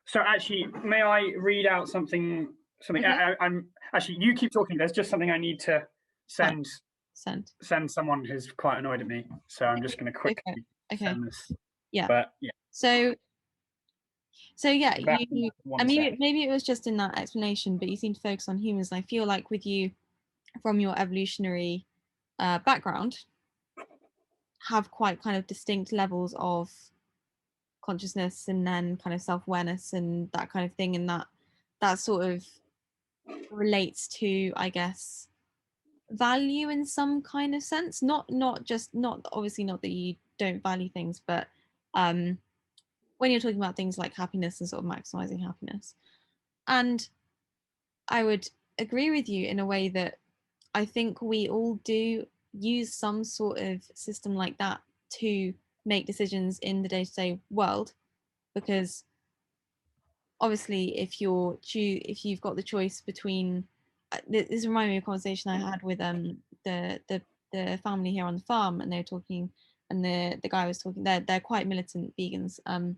So actually, may I read out something? Something. Okay. I'm actually. You keep talking. There's just something I need to send someone who's quite annoyed at me. So I'm just going to quickly send this. Yeah. But yeah. So yeah, I mean, Sec. maybe it was just in that explanation, but you seem to focus on humans. And I feel like with you, from your evolutionary background, have quite kind of distinct levels of consciousness and then kind of self-awareness and that kind of thing, and that sort of relates to, I guess, value in some kind of sense. Not obviously not that you don't value things, but when you're talking about things like happiness and sort of maximizing happiness. And I would agree with you in a way that I think we all do use some sort of system like that to make decisions in the day-to-day world, because obviously if you've got the choice between this reminds me of a conversation I had with the family here on the farm, and they were talking, and the guy was talking, they're quite militant vegans, and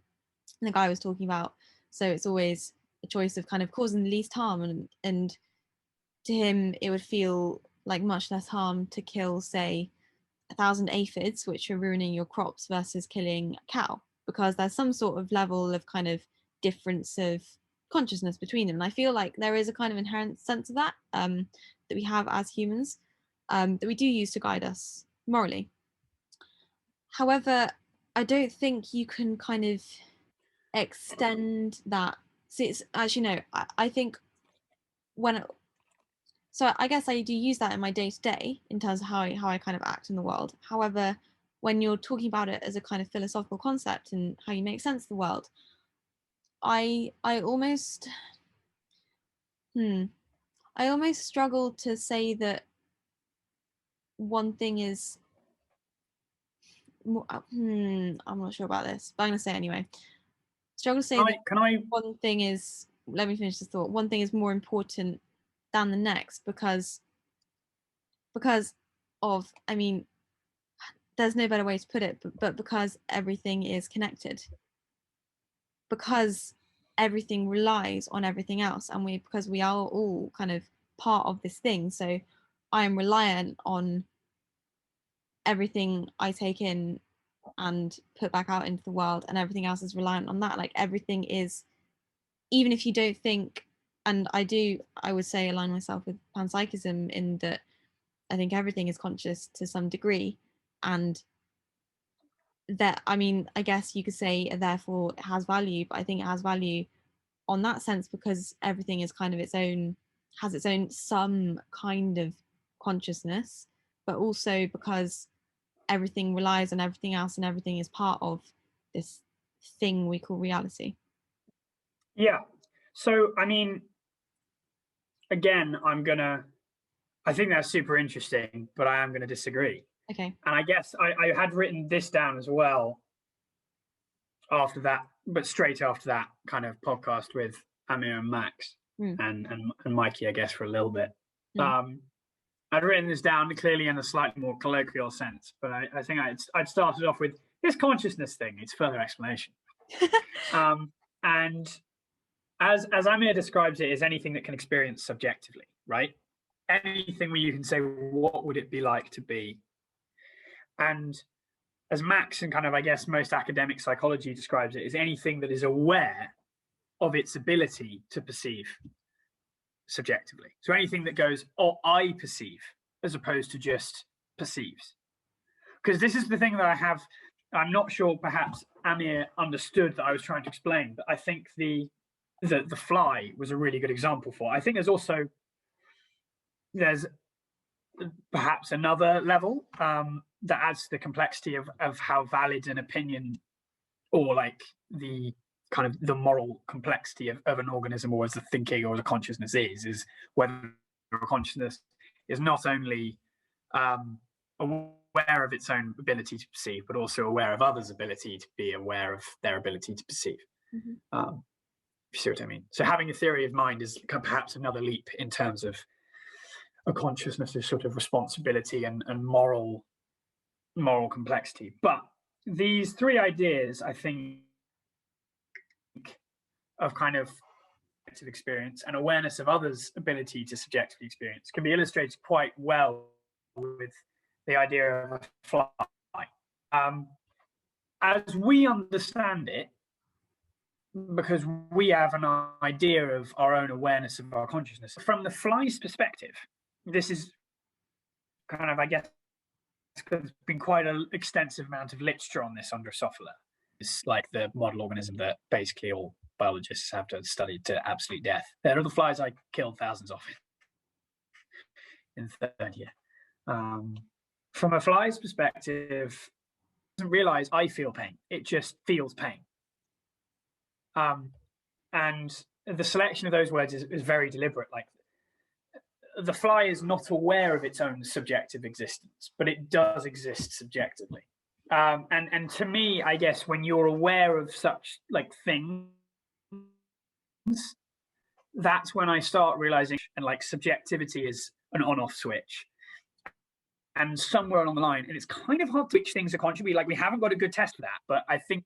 the guy was talking about, so it's always a choice of kind of causing the least harm, and to him it would feel like much less harm to kill, say, 1,000 aphids which are ruining your crops versus killing a cow, because there's some sort of level of kind of difference of consciousness between them. And I feel like there is a kind of inherent sense of that that we have as humans, that we do use to guide us morally. However, I don't think you can kind of extend that. See, it's actually no. I think so I guess I do use that in my day to day in terms of how I kind of act in the world. However, when you're talking about it as a kind of philosophical concept and how you make sense of the world, I almost I almost struggle to say that one thing is I'm not sure about this, but I'm going to say it anyway. Struggle to say that one thing is, let me finish the thought, one thing is more important than the next because of, I mean, there's no better way to put it, but because everything is connected, because everything relies on everything else, and because we are all kind of part of this thing. So I am reliant on everything I take in and put back out into the world, and everything else is reliant on that. Like everything is, even if you don't think, and I would say align myself with panpsychism in that I think everything is conscious to some degree, and that, I mean, I guess you could say therefore it has value, but I think it has value on that sense because everything is kind of has its own some kind of consciousness, but also because everything relies on everything else and everything is part of this thing we call reality. Yeah. So, I mean, again, I think that's super interesting, but I am going to disagree. Okay. And I guess I had written this down as well after that, but straight after that kind of podcast with Amir and Max and Mikey, I guess, for a little bit. I'd written this down clearly in a slightly more colloquial sense, but I think I'd started off with this consciousness thing. It's further explanation. And as Amir describes it, is anything that can experience subjectively, right? Anything where you can say, what would it be like to be? And as Max and kind of, I guess, most academic psychology describes it, is anything that is aware of its ability to perceive subjectively. So anything that goes, oh, I perceive, as opposed to just perceives. Because this is the thing that I'm not sure perhaps Amir understood that I was trying to explain, but I think the fly was a really good example for it. I think there's perhaps another level that adds to the complexity of how valid an opinion, or like the kind of the moral complexity of an organism, or as the thinking or the consciousness is whether a consciousness is not only aware of its own ability to perceive, but also aware of others' ability to be aware of their ability to perceive. If you see what I mean. So having a theory of mind is perhaps another leap in terms of a consciousness' sort of responsibility and moral complexity. But these three ideas, I think, of kind of subjective experience and awareness of others' ability to subjectively experience can be illustrated quite well with the idea of a fly. As we understand it, because we have an idea of our own awareness of our consciousness, from the fly's perspective, this is kind of, I guess, there's been quite an extensive amount of literature on this on Drosophila. It's like the model organism that basically all biologists have to study to absolute death. There are the flies I killed thousands of in third year. From a fly's perspective, it doesn't realize I feel pain. It just feels pain. And the selection of those words is very deliberate. Like, the fly is not aware of its own subjective existence, but it does exist subjectively. And to me, I guess, when you're aware of such like things, that's when I start realizing, and like, subjectivity is an on-off switch. And somewhere along the line, and it's kind of hard to which things are consciously, like, we haven't got a good test for that, but I think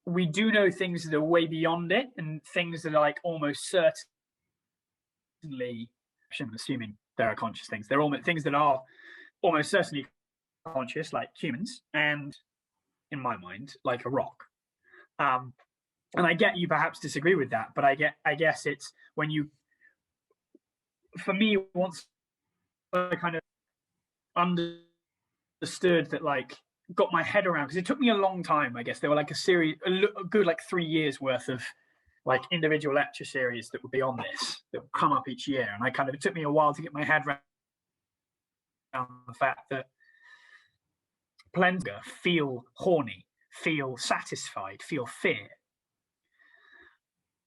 we do know things that are way beyond it, and things that are like almost certainly, I'm assuming there are conscious things. They're almost things that are almost certainly conscious, like humans, and in my mind, like a rock. and I get you perhaps disagree with that, but I guess it's when you, for me, once I kind of understood that, like, got my head around, because it took me a long time. I guess there were like a good like 3 years worth of like individual lecture series that would be on this, that would come up each year, and it took me a while to get my head around the fact that Plenga feel horny, feel satisfied, feel fear,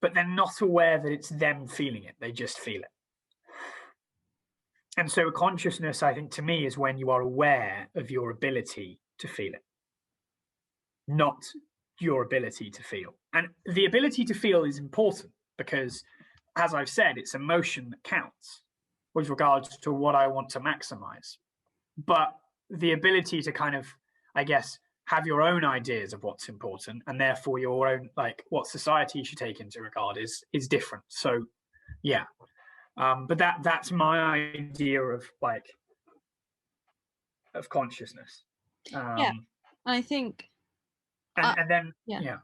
but they're not aware that it's them feeling it. They just feel it. And so consciousness, I think, to me, is when you are aware of your ability to feel it, not your ability to feel. And the ability to feel is important because, as I've said, it's emotion that counts with regards to what I want to maximize. But the ability to kind of, I guess, have your own ideas of what's important, and therefore your own, like, what society should take into regard is different. So yeah. But that's my idea of consciousness. Yeah, I think, and then yeah.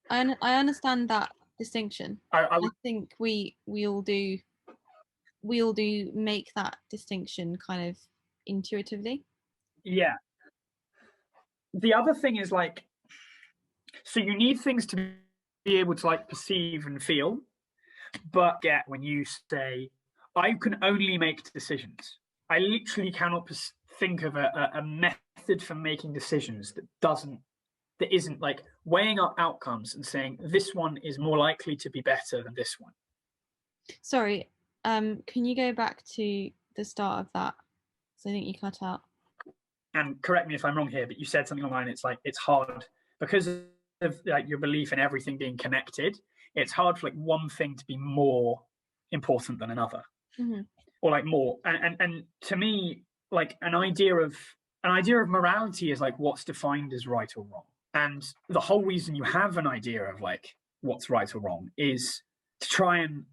I understand that distinction. I think we all do make that distinction kind of intuitively. Yeah. The other thing is, like, so you need things to be able to like perceive and feel, but get when you say, I can only make decisions. I literally cannot think of a method for making decisions that isn't like weighing up outcomes and saying this one is more likely to be better than this one. Sorry, can you go back to the start of that? So I think you cut out. And correct me if I'm wrong here, but you said something online. It's like, it's hard because of like your belief in everything being connected. It's hard for like one thing to be more important than another, or like more. And to me, like an idea of morality is like what's defined as right or wrong. And the whole reason you have an idea of like what's right or wrong is to try and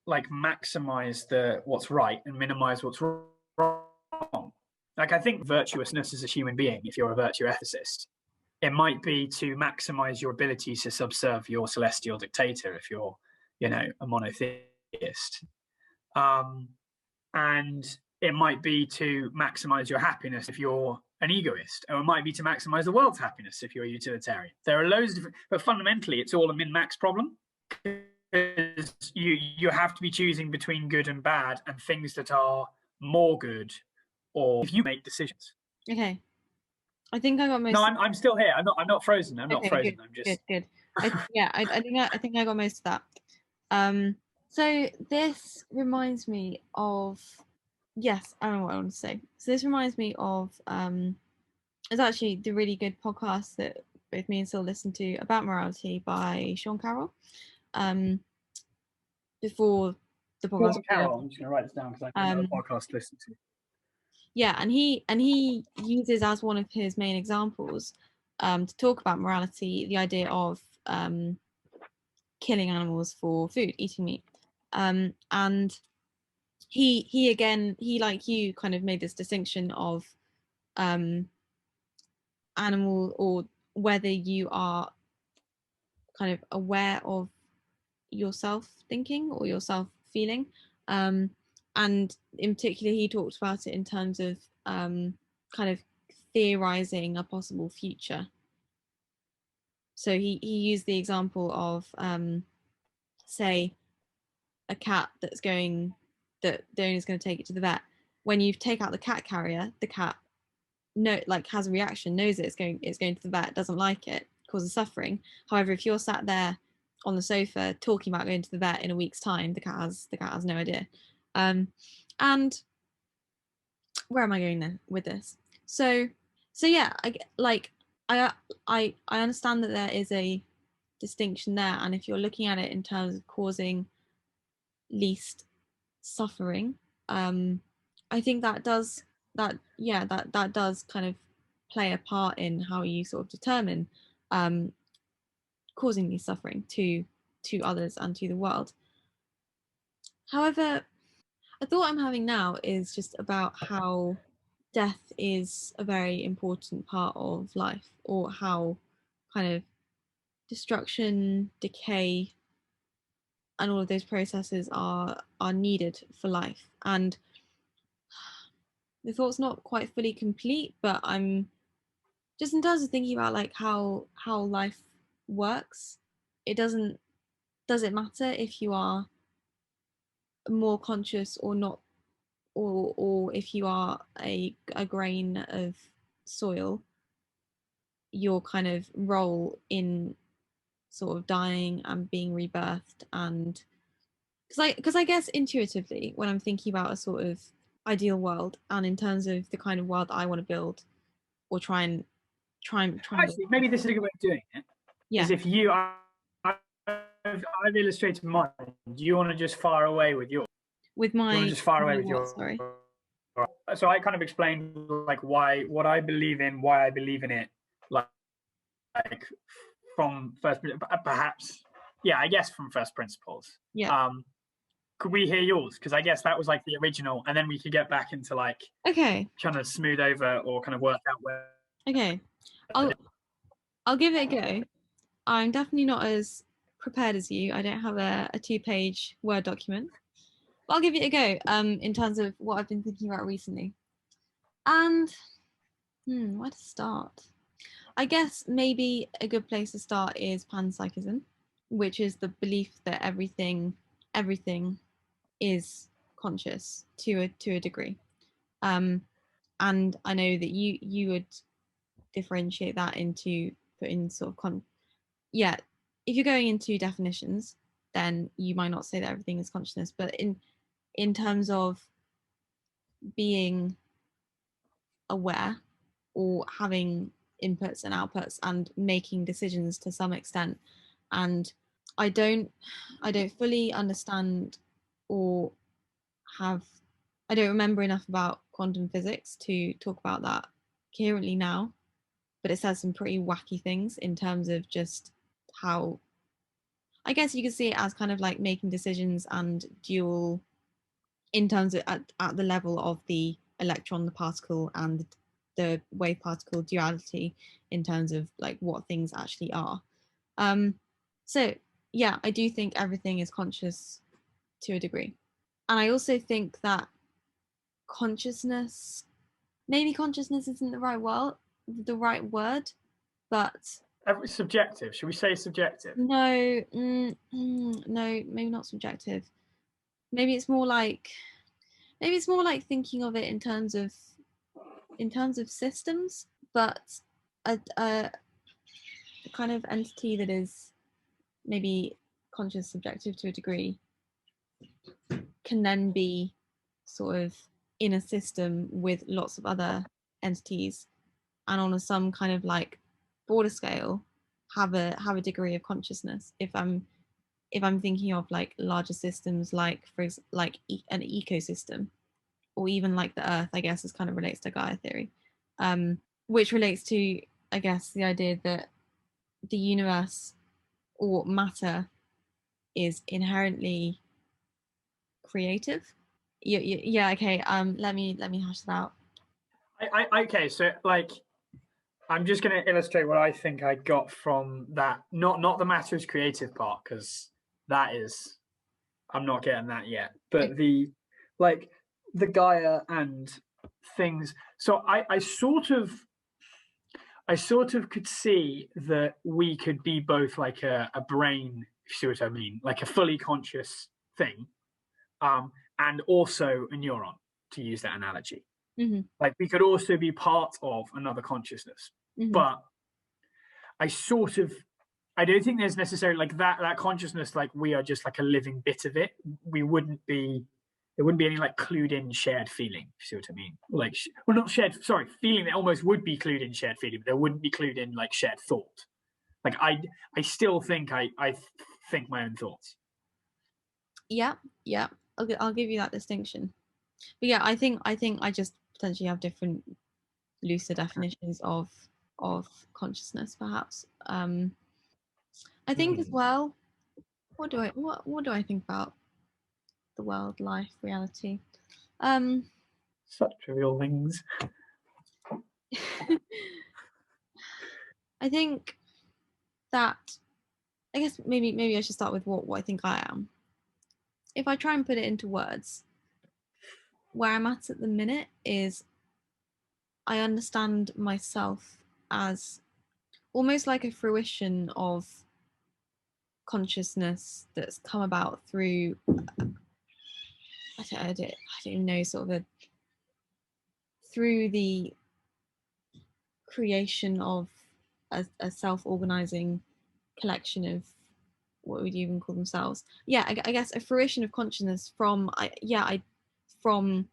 like maximize what's right and minimize what's wrong. Like, I think virtuousness as a human being, if you're a virtue ethicist, it might be to maximize your ability to subserve your celestial dictator if you're, a monotheist. And it might be to maximize your happiness if you're an egoist, or it might be to maximize the world's happiness if you're a utilitarian. There are loads of different, but fundamentally, it's all a min-max problem. Because you have to be choosing between good and bad and things that are more good, or if you make decisions. Okay, I think I got most. No, I'm still here. I'm not frozen. I'm not frozen. Good, I'm just good. I think I got most of that. So this reminds me of, yes, I don't know what I want to say. So this reminds me of it's actually the really good podcast that both me and Sil listened to about morality by Sean Carroll. Before the podcast. Sean Carroll. I'm just going to write this down because I know a podcast to listen to. Yeah, and he uses as one of his main examples to talk about morality the idea of killing animals for food, eating meat, and he again, like you, kind of made this distinction of animal, or whether you are kind of aware of yourself thinking or yourself feeling, and in particular he talked about it in terms of kind of theorizing a possible future. So he used the example of say a cat that the owner's going to take it to the vet. When you take out the cat carrier, the cat has a reaction, knows it's going to the vet, doesn't like it, causes suffering. However, if you're sat there on the sofa talking about going to the vet in a week's time, the cat has no idea. And where am I going then with this? So yeah, I understand that there is a distinction there, and if you're looking at it in terms of causing least suffering, I think that does kind of play a part in how you sort of determine causing least suffering to others and to the world. However, a thought I'm having now is just about how death is a very important part of life, or how kind of destruction, decay, and all of those processes are needed for life. And the thought's not quite fully complete, but I'm just in terms of thinking about like how life works. It does it matter if you are more conscious or not, or if you are a grain of soil, your kind of role in sort of dying and being rebirthed. And because I guess intuitively, when I'm thinking about a sort of ideal world, and in terms of the kind of world I want to build or try and Actually, maybe this is a good way of doing it. Yeah. Is if I've illustrated mine. Do you want to just fire away with yours? With my, you want to just fire away with what, your. sorry. So I kind of explained like what I believe in, why I believe in it, like from first, perhaps, yeah, I guess from first principles. Yeah. Could we hear yours? Because I guess that was like the original, and then we could get back into like trying to smooth over or kind of work out where. Okay, I'll give it a go. I'm definitely not as prepared as you. I don't have a 2-page Word document, but I'll give it a go. In terms of what I've been thinking about recently, and where to start? I guess maybe a good place to start is panpsychism, which is the belief that everything is conscious to a degree. And I know that you would differentiate that into put in sort of if you're going into definitions, then you might not say that everything is consciousness, but in terms of being aware or having inputs and outputs and making decisions to some extent. And I don't fully understand or I don't remember enough about quantum physics to talk about that coherently now, but it says some pretty wacky things in terms of just how, I guess you could see it as kind of like making decisions and dual in terms of at the level of the electron, the particle, and the wave particle duality in terms of like what things actually are. So yeah, I do think everything is conscious to a degree. And I also think that maybe consciousness isn't the right word, but subjective. Should we say subjective? No, no, maybe not subjective. Maybe it's more like thinking of it in terms of systems, but a kind of entity that is maybe conscious subjective to a degree can then be sort of in a system with lots of other entities, and on some kind of like broader scale have a degree of consciousness. If I'm thinking of like larger systems, like an ecosystem, or even like the Earth, I guess this kind of relates to Gaia theory, which relates to, I guess, the idea that the universe or matter is inherently creative. Yeah. Okay. Let me hash it out. Okay. So like, I'm just going to illustrate what I think I got from that. Not the matter is creative part, because that is, I'm not getting that yet. But the Gaia and things. So I sort of could see that we could be both like a brain, if you see what I mean, like a fully conscious thing, and also a neuron, to use that analogy. Mm-hmm. Like we could also be part of another consciousness. Mm-hmm. But I don't think there's necessarily like that consciousness, like we are just like a living bit of it. There wouldn't be any like clued in shared feeling, if you see what I mean? Like, well, not shared, sorry, feeling that almost would be clued in shared feeling, but there wouldn't be clued in like shared thought. Like I still think I think my own thoughts. Yeah. I'll give you that distinction. But yeah, I think I just potentially have different looser definitions of consciousness, perhaps. I think as well. What do I think about the world, life, reality? Such trivial things. I think that I guess maybe I should start with what I think I am. If I try and put it into words, where I'm at the minute is I understand myself as almost like a fruition of consciousness that's come about through I don't even know, sort of through the creation of a self-organizing collection of, what would you even call themselves? Yeah, I guess a fruition of consciousness from from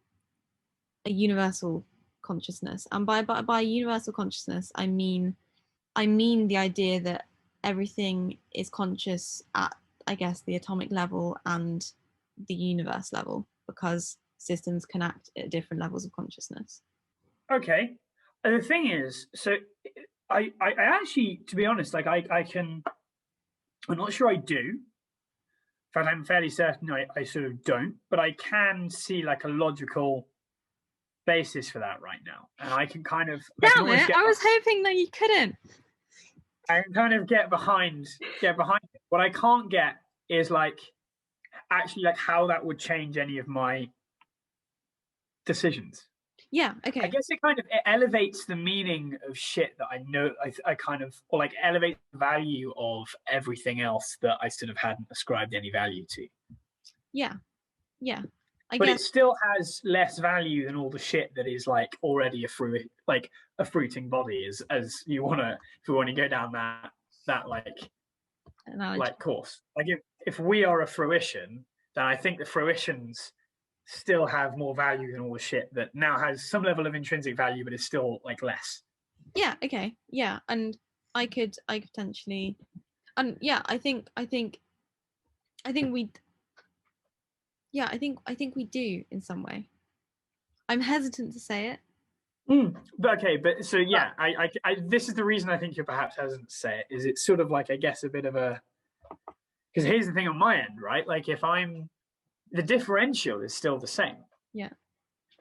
a universal consciousness. And by universal consciousness, I mean the idea that everything is conscious at, I guess, the atomic level and the universe level, because systems can act at different levels of consciousness. Okay. The thing is, so I actually, to be honest, like I can, I'm not sure I do. In fact, I'm fairly certain I sort of don't, but I can see like a logical basis for that right now. And I can kind of, Damn it, I was hoping that you couldn't. I can kind of get behind it. What I can't get is like actually like how that would change any of my decisions. Yeah, okay. I guess it elevates the meaning of shit that I know. I kind of, or like elevates the value of everything else that I sort of hadn't ascribed any value to. Yeah, I but guess it still has less value than all the shit that is like already a fruiting body, as you wanna, if we want to go down that like course. Like if we are a fruition, then I think the fruitions still have more value than all the shit that now has some level of intrinsic value but is still like less. Yeah, okay. Yeah, and I could potentially, and yeah, I think we, yeah, I think we do in some way. I'm hesitant to say it. But okay, but so yeah, I this is the reason I think you're perhaps hesitant to say it, is it's sort of like, I guess, a bit of a, because here's the thing on my end, right? Like if the differential is still the same. Yeah.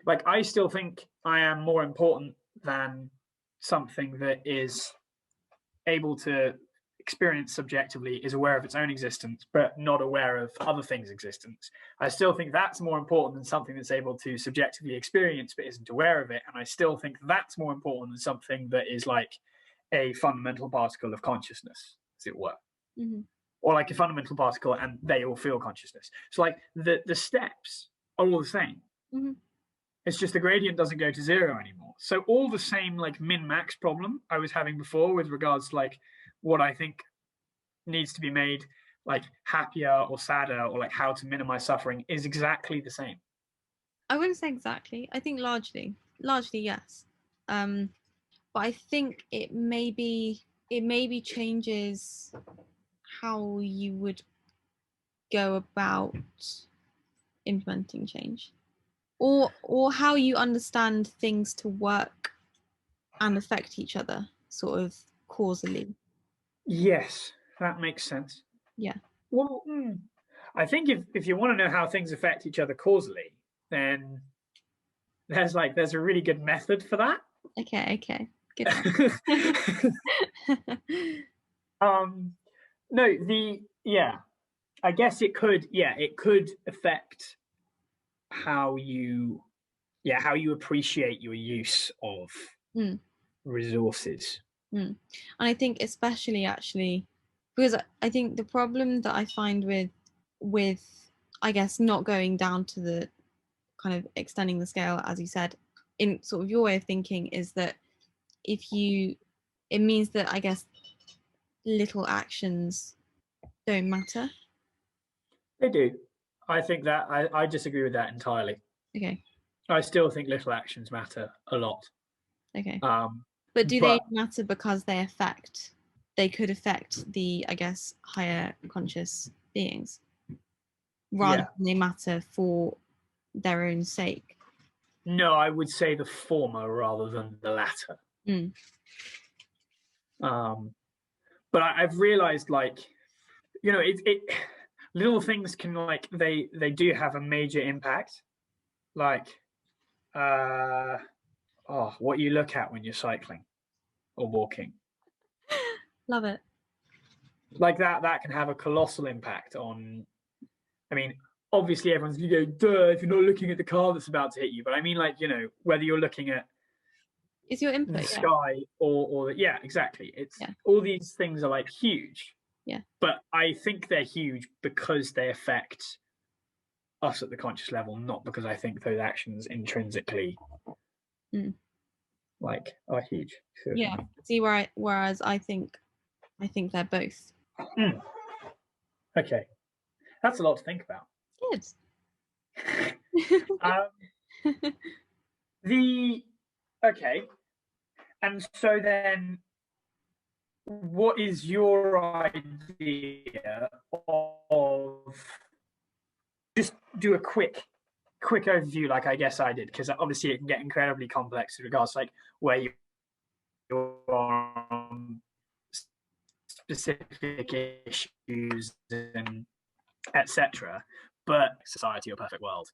Like I still think I am more important than something that is able to experience subjectively, is aware of its own existence, but not aware of other things' existence. I still think that's more important than something that's able to subjectively experience but isn't aware of it. And I still think that's more important than something that is like a fundamental particle of consciousness, as it were. Mm-hmm. Or like a fundamental particle and they all feel consciousness. So like the steps are all the same. Mm-hmm. It's just the gradient doesn't go to zero anymore. So all the same like min-max problem I was having before with regards to like what I think needs to be made like happier or sadder, or like how to minimize suffering, is exactly the same. I wouldn't say exactly. I think largely yes. But I think it maybe changes how you would go about implementing change, or how you understand things to work and affect each other, sort of causally. Yes, that makes sense. Yeah. Well, I think if you want to know how things affect each other causally, then there's a really good method for that. Okay. Good one. No, I guess it could affect how you appreciate your use of resources. And I think especially actually, because I think the problem that I find with I guess not going down to the kind of extending the scale, as you said, in sort of your way of thinking, is that it means that I guess little actions don't matter. They do. I think that I disagree with that entirely. Okay. I still think little actions matter a lot. Okay. But do they matter because they could affect the, I guess, higher conscious beings, rather than they matter for their own sake? No, I would say the former rather than the latter. But I've realized, like, you know, it little things can, like, they do have a major impact. Like, what you look at when you're cycling or walking. Love it. like that can have a colossal impact on, I mean, obviously everyone's going to go, duh, if you're not looking at the car that's about to hit you. But I mean, like, whether you're looking at It's your input, the yeah. sky or yeah, exactly. It's Yeah. all these things are like huge. Yeah. But I think they're huge because they affect us at the conscious level, not because I think those actions intrinsically like are huge. So, Yeah. See, whereas I think they're both. Okay. That's a lot to think about. Good. Okay. And so then what is your idea of, just do a quick overview like I guess I did, because obviously it can get incredibly complex in regards to like where you're on specific issues and etc. But society or perfect world.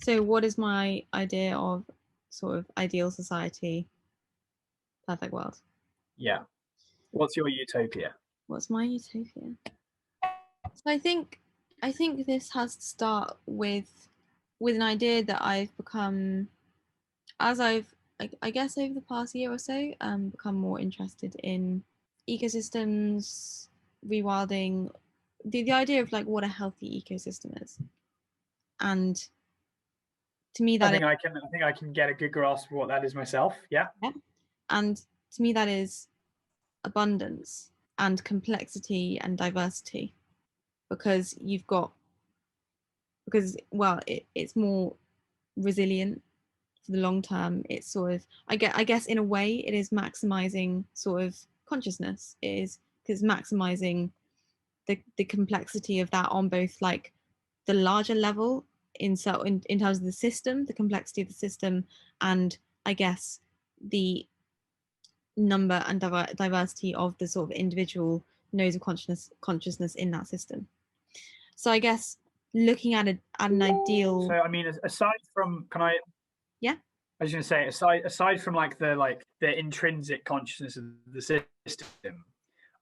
So what is my idea of sort of ideal society, perfect world? Yeah. What's your utopia? What's my utopia? So I think this has to start with an idea that I've become, as I guess over the past year or so, become more interested in ecosystems, rewilding, the idea of like what a healthy ecosystem is. And to me that I think I can get a good grasp of what that is myself. Yeah. And to me that is abundance and complexity and diversity, because it's more resilient for the long term. It's sort of, I guess in a way it is maximizing sort of consciousness. It is, because maximizing the complexity of that on both like the larger level in terms of the system, the complexity of the system, and I guess the number and diversity of the sort of individual nodes of consciousness in that system. So I guess looking at an ideal. So I mean, aside from, can I? Yeah. I was going to say, aside from like the intrinsic consciousness of the system,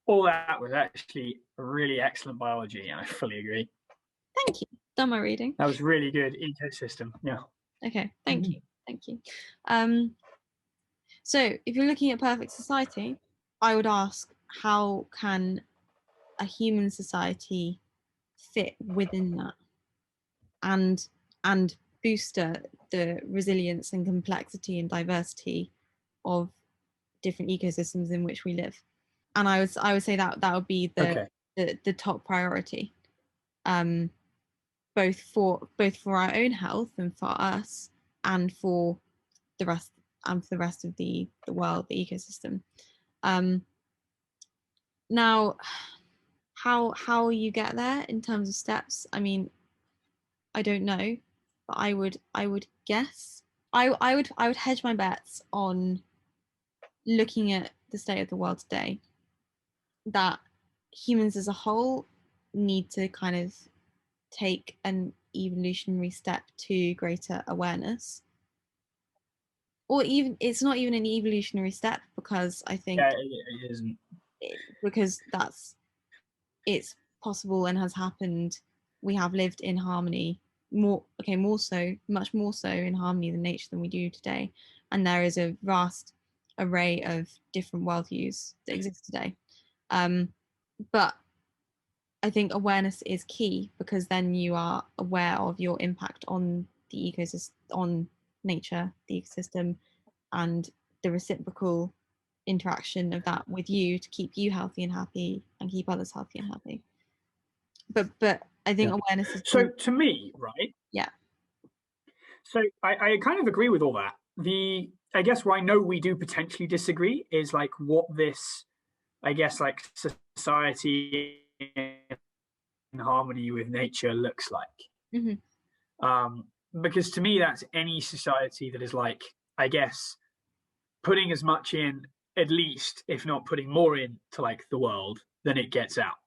all that was actually really excellent biology, and I fully agree. Thank you. Done my reading. That was really good ecosystem. Yeah. Okay. Thank you. So if you're looking at perfect society, I would ask, how can a human society fit within that and booster the resilience and complexity and diversity of different ecosystems in which we live? And I would say that would be the top priority, both for our own health and for us, and for the rest of the world, the ecosystem. Now, how you get there in terms of steps, I mean, I don't know, but I would guess, I would hedge my bets on looking at the state of the world today, that humans as a whole need to kind of take an evolutionary step to greater awareness. Or even, it's not even an evolutionary step, because I think it isn't, because it's possible and has happened. We have lived in harmony, much more so in harmony than nature than we do today, and there is a vast array of different worldviews that exist today. But I think awareness is key, because then you are aware of your impact on the ecosystem, on nature, the ecosystem, and the reciprocal interaction of that with you to keep you healthy and happy and keep others healthy and happy. But I think awareness is so to me, right? Yeah. So I kind of agree with all that. I guess where I know we do potentially disagree is like what this, I guess, like society in harmony with nature looks like. Because to me, that's any society that is like, I guess, putting as much in, at least, if not putting more in to like the world than it gets out.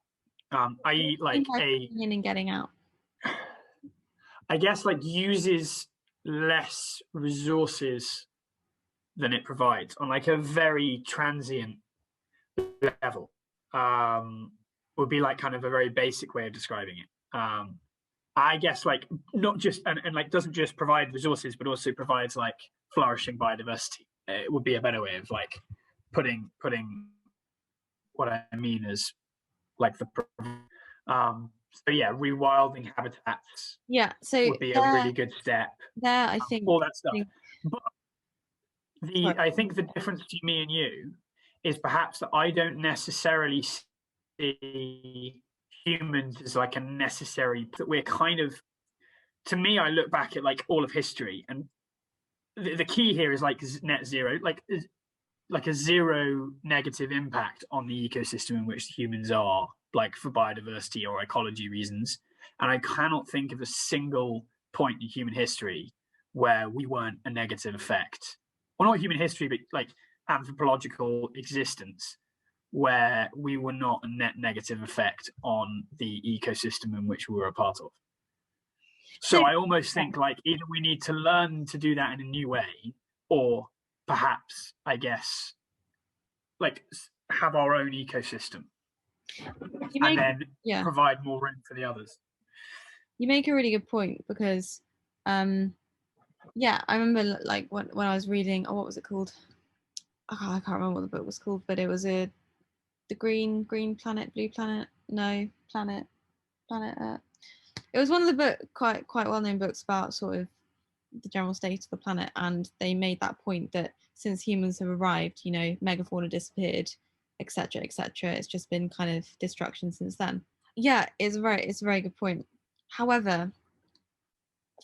I.e., like in and getting out. I guess like uses less resources than it provides on like a very transient level. would be like kind of a very basic way of describing it. I guess like not just and like doesn't just provide resources, but also provides like flourishing biodiversity. It would be a better way of like putting what I mean as like the so yeah, rewilding habitats So would be a really good step. There, I think all that stuff. But sorry. I think the difference to me and you is perhaps that I don't necessarily see humans as like a necessary, that we're kind of, to me, I look back at like all of history, and the key here is like net zero, like a zero negative impact on the ecosystem in which humans are, like for biodiversity or ecology reasons. And I cannot think of a single point in human history where we weren't a negative effect. Well, not human history, but like anthropological existence, where we were not a net negative effect on the ecosystem in which we were a part of. So I almost think like either we need to learn to do that in a new way, or perhaps, I guess, like have our own ecosystem and then provide more room for the others. You make a really good point, because I remember like when I was reading, what was it called? I can't remember what the book was called, but it was the green planet, blue planet, no planet Earth. It was one of the quite well-known books about sort of the general state of the planet, and they made that point that since humans have arrived, megafauna disappeared, etc. It's just been kind of destruction since then. Yeah, it's a very good point. However,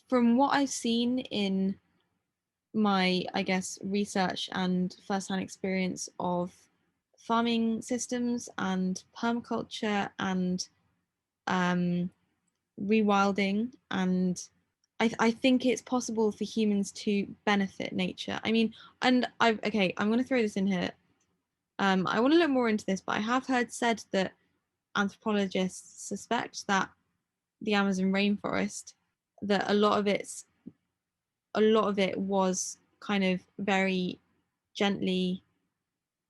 from what I've seen in my, I guess, research and first-hand experience of farming systems and permaculture and rewilding, and I think it's possible for humans to benefit nature. I mean, and I'm going to throw this in here. I want to look more into this, but I have heard said that anthropologists suspect that the Amazon rainforest, that a lot of it was kind of very gently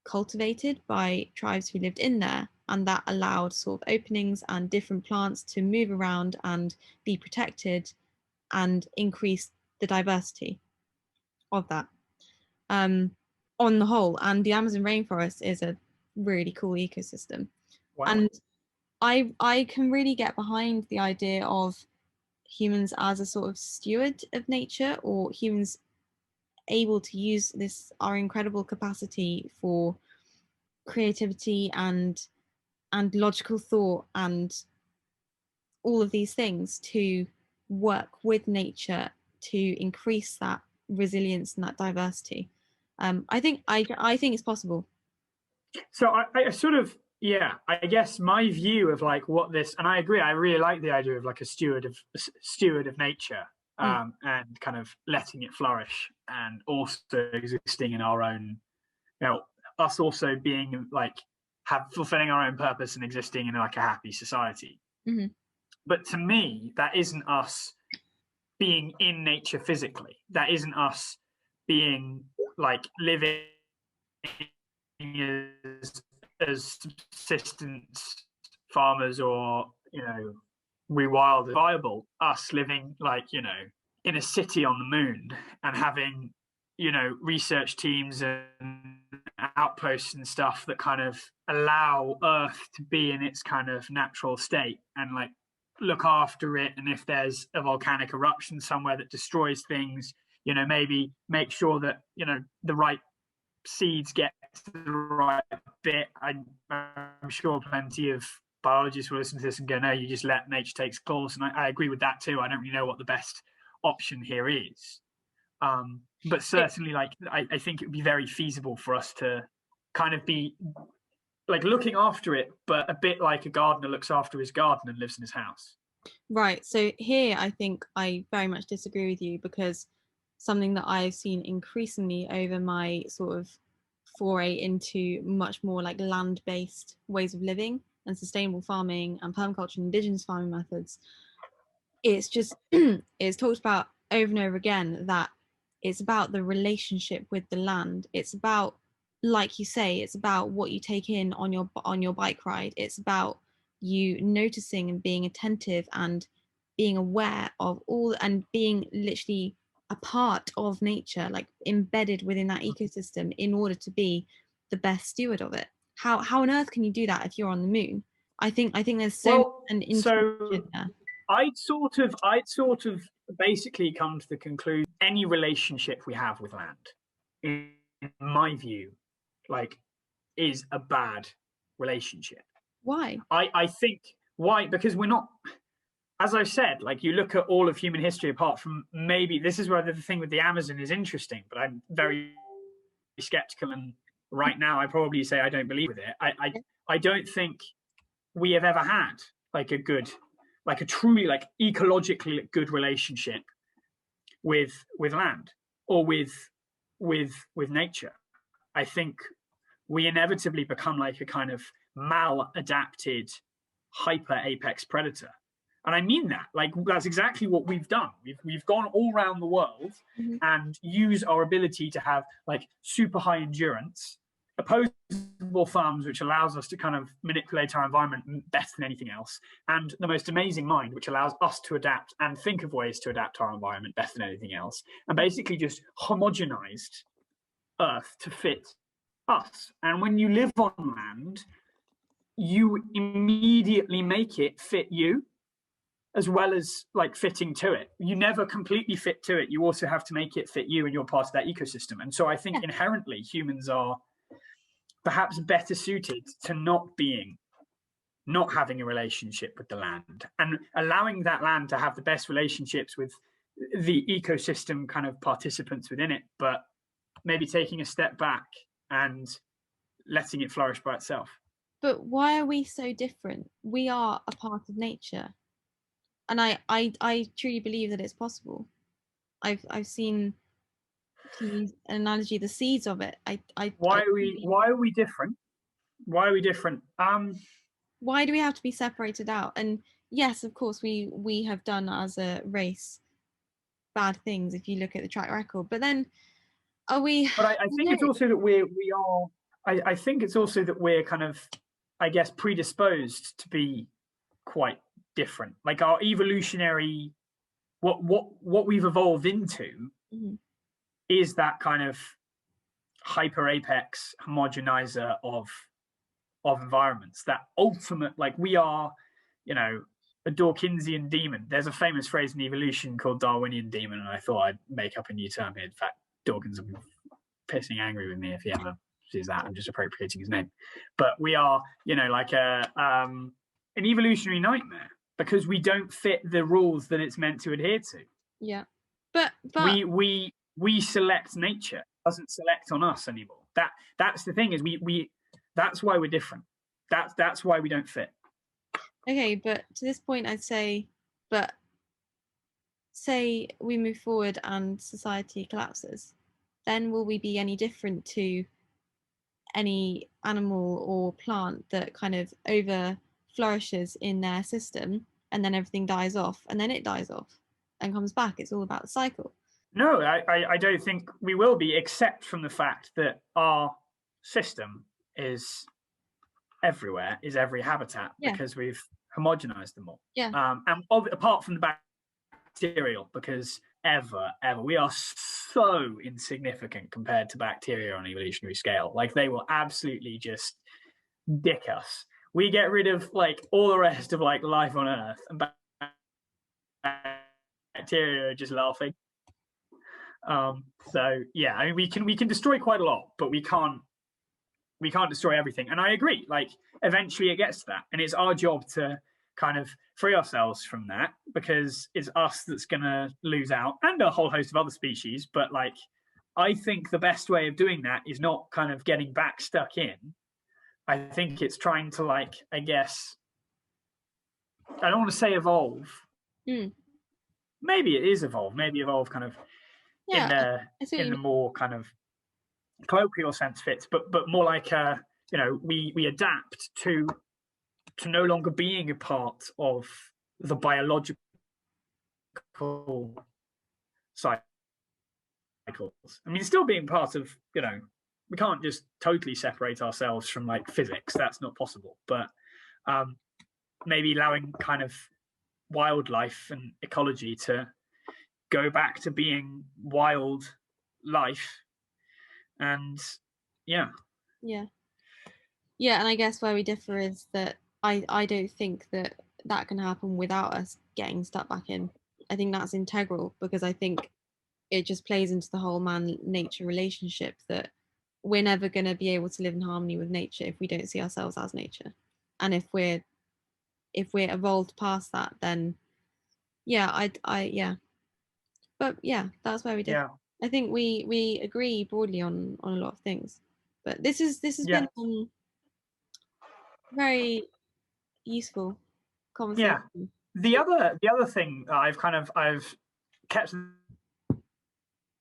cultivated by tribes who lived in there, and that allowed sort of openings and different plants to move around and be protected and increase the diversity of that on the whole. And the Amazon rainforest is a really cool ecosystem. Wow. And I can really get behind the idea of humans as a sort of steward of nature, or humans able to use our incredible capacity for creativity and logical thought and all of these things to work with nature to increase that resilience and that diversity. I think it's possible. So I sort of, I guess my view of like what this, and I agree, I really like the idea of like a steward of nature, and kind of letting it flourish, and also existing in our own, us also being like fulfilling our own purpose and existing in like a happy society. Mm-hmm. But to me, that isn't us being in nature physically. That isn't us being like living as subsistence farmers, or rewild viable. Us living like in a city on the moon, and having research teams and outposts and stuff that kind of allow Earth to be in its kind of natural state, and like look after it. And if there's a volcanic eruption somewhere that destroys things, maybe make sure that the right seeds get to the right bit. I'm sure plenty of biologists will listen to this and go, no, you just let nature take its course. And I agree with that too. I don't really know what the best option here is. But certainly, like, I think it would be very feasible for us to kind of be like looking after it, but a bit like a gardener looks after his garden and lives in his house. Right. So here, I think I very much disagree with you, because something that I've seen increasingly over my sort of foray into much more like land-based ways of living and sustainable farming and permaculture and indigenous farming methods, it's just it's talked about over and over again that it's about the relationship with the land. It's about, like you say, it's about what you take in on your bike ride. It's about you noticing and being attentive and being aware of all, and being literally a part of nature, like embedded within that ecosystem in order to be the best steward of it. How on earth can you do that if you're on the moon? I think there's so an intuition there. I'd sort of basically come to the conclusion any relationship we have with land, in my view, like, is a bad relationship. Why? I think why, because we're not, as I said, like, you look at all of human history, apart from maybe, this is where the thing with the Amazon is interesting, but I'm very skeptical, and right now I probably say I don't believe with it. I don't think we have ever had like a truly like ecologically good relationship with land or with nature. I think we inevitably become like a kind of maladapted hyper apex predator. And I mean that, like, that's exactly what we've done. We've gone all around the world and used our ability to have like super high endurance, opposable thumbs, which allows us to kind of manipulate our environment better than anything else, and the most amazing mind, which allows us to adapt and think of ways to adapt our environment better than anything else, and basically just homogenized Earth to fit us. And when you live on land, you immediately make it fit you, as well as like fitting to it. You never completely fit to it. You also have to make it fit you, and you're part of that ecosystem. And so I think inherently humans are perhaps better suited to not having a relationship with the land, and allowing that land to have the best relationships with the ecosystem kind of participants within it, but maybe taking a step back and letting it flourish by itself. But why are we so different? We are a part of nature. And I truly believe that it's possible. I've seen, to use an analogy, the seeds of it. Why are we different? Why are we different? Why do we have to be separated out? And yes, of course, we have done as a race bad things if you look at the track record. But then are we? But I think it's also that we are. I think it's also that we're kind of, I guess, predisposed to be quite different. Like our evolutionary, what we've evolved into is that kind of hyper apex homogenizer of environments. That ultimate, like, we are, a Dawkinsian demon. There's a famous phrase in evolution called Darwinian demon, and I thought I'd make up a new term here. In fact, Dawkins will be pissing angry with me if he ever sees that. I'm just appropriating his name. But we are, like an evolutionary nightmare, because we don't fit the rules that it's meant to adhere to. Yeah, but we select nature. It doesn't select on us anymore. That's the thing, is we that's why we're different. That's why we don't fit. Okay, but to this point, I'd say, but say we move forward and society collapses, then will we be any different to any animal or plant that kind of over flourishes in their system, and then everything dies off, and then it dies off and comes back? It's all about the cycle. No, I don't think we will be, except from the fact that our system is everywhere, is every habitat, because we've homogenized them all. And apart from the bacterial, because we are so insignificant compared to bacteria on an evolutionary scale. Like, they will absolutely just dick us. We get rid of like all the rest of like life on Earth, and bacteria are just laughing. So yeah, I mean, we can destroy quite a lot, but we can't destroy everything. And I agree, like, eventually it gets to that, and it's our job to kind of free ourselves from that, because it's us that's going to lose out, and a whole host of other species. But like, I think the best way of doing that is not kind of getting back stuck in. I think it's trying to, like, I guess, I don't want to say evolve. Maybe it is evolve. Maybe evolve kind of in the more kind of colloquial sense fits, but more like we adapt to no longer being a part of the biological cycles. I mean, still being part of, we can't just totally separate ourselves from like physics. That's not possible. But maybe allowing kind of wildlife and ecology to go back to being wild life. And yeah. Yeah. And I guess where we differ is that I don't think that can happen without us getting stuck back in. I think that's integral, because I think it just plays into the whole man-nature relationship, that we're never going to be able to live in harmony with nature if we don't see ourselves as nature. And if we're evolved past that, then but that's where we differ. Yeah. I think we agree broadly on a lot of things, but this has Yeah. been very useful conversation. Yeah. The other thing that I've kept in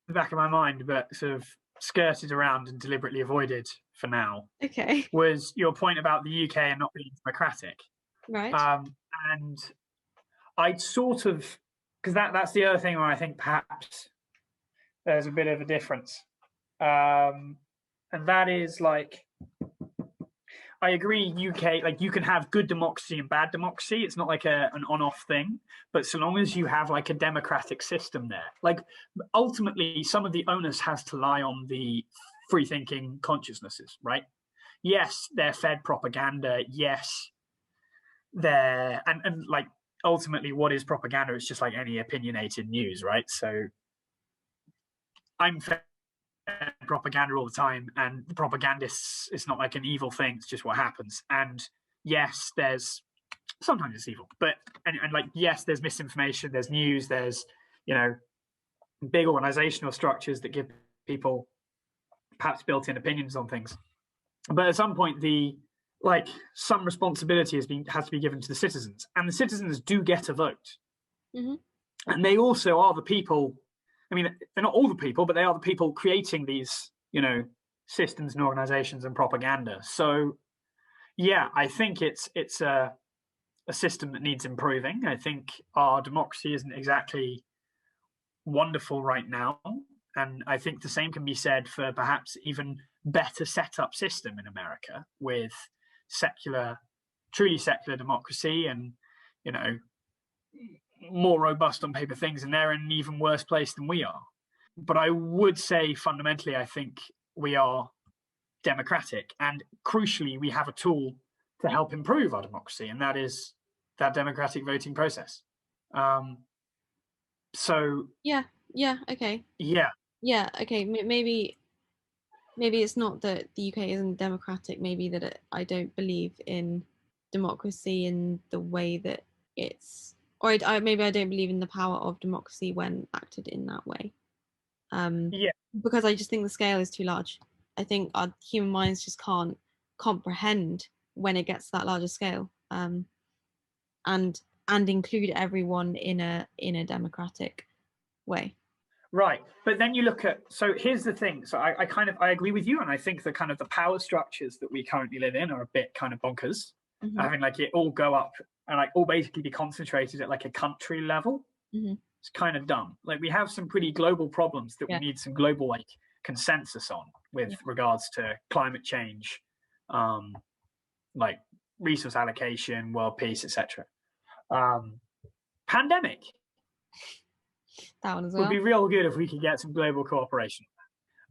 the back of my mind, but sort of skirted around and deliberately avoided for now, Okay. was your point about the UK and not being democratic. Right. And I'd sort of, because that's the other thing where I think perhaps there's a bit of a difference. And that is, like, I agree, UK, like, you can have good democracy and bad democracy. It's not like an on-off thing, but so long as you have like a democratic system there, like, ultimately some of the onus has to lie on the free-thinking consciousnesses, right? Yes, they're fed propaganda. Yes, they're, and like, ultimately what is propaganda? It's just like any opinionated news, right? So I'm fed propaganda all the time, and the propagandists, it's not like an evil thing, it's just what happens. And yes, there's sometimes it's evil, but and like, yes, there's misinformation, there's news, there's, you know, big organizational structures that give people perhaps built-in opinions on things. But at some point, some responsibility has to be given to the citizens, and the citizens do get a vote. Mm-hmm. And they also are the people, I mean, they're not all the people, but they are the people creating these, you know, systems and organizations and propaganda. So yeah, I think it's a system that needs improving. I think our democracy isn't exactly wonderful right now, and I think the same can be said for perhaps even better set up system in America, with truly secular democracy, and, you know, more robust on paper things, and they're in an even worse place than we are. But I would say fundamentally, I think we are democratic, and crucially, we have a tool to help improve our democracy, and that is that democratic voting process. So Okay. Okay. Maybe it's not that the UK isn't democratic. Maybe that I don't believe in democracy in the way that it's, or maybe I don't believe in the power of democracy when acted in that way. Because I just think the scale is too large. I think our human minds just can't comprehend when it gets to that larger scale, and include everyone in a democratic way. Right, but then you look at, so here's the thing. So I agree with you, and I think the kind of the power structures that we currently live in are a bit kind of bonkers. Mm-hmm. Having like it all go up and like all basically be concentrated at like a country level. Mm-hmm. It's kind of dumb. Like, we have some pretty global problems that we need some global like consensus on, with regards to climate change, like resource allocation, world peace, etc. Pandemic. That one as well. Would be real good if we could get some global cooperation.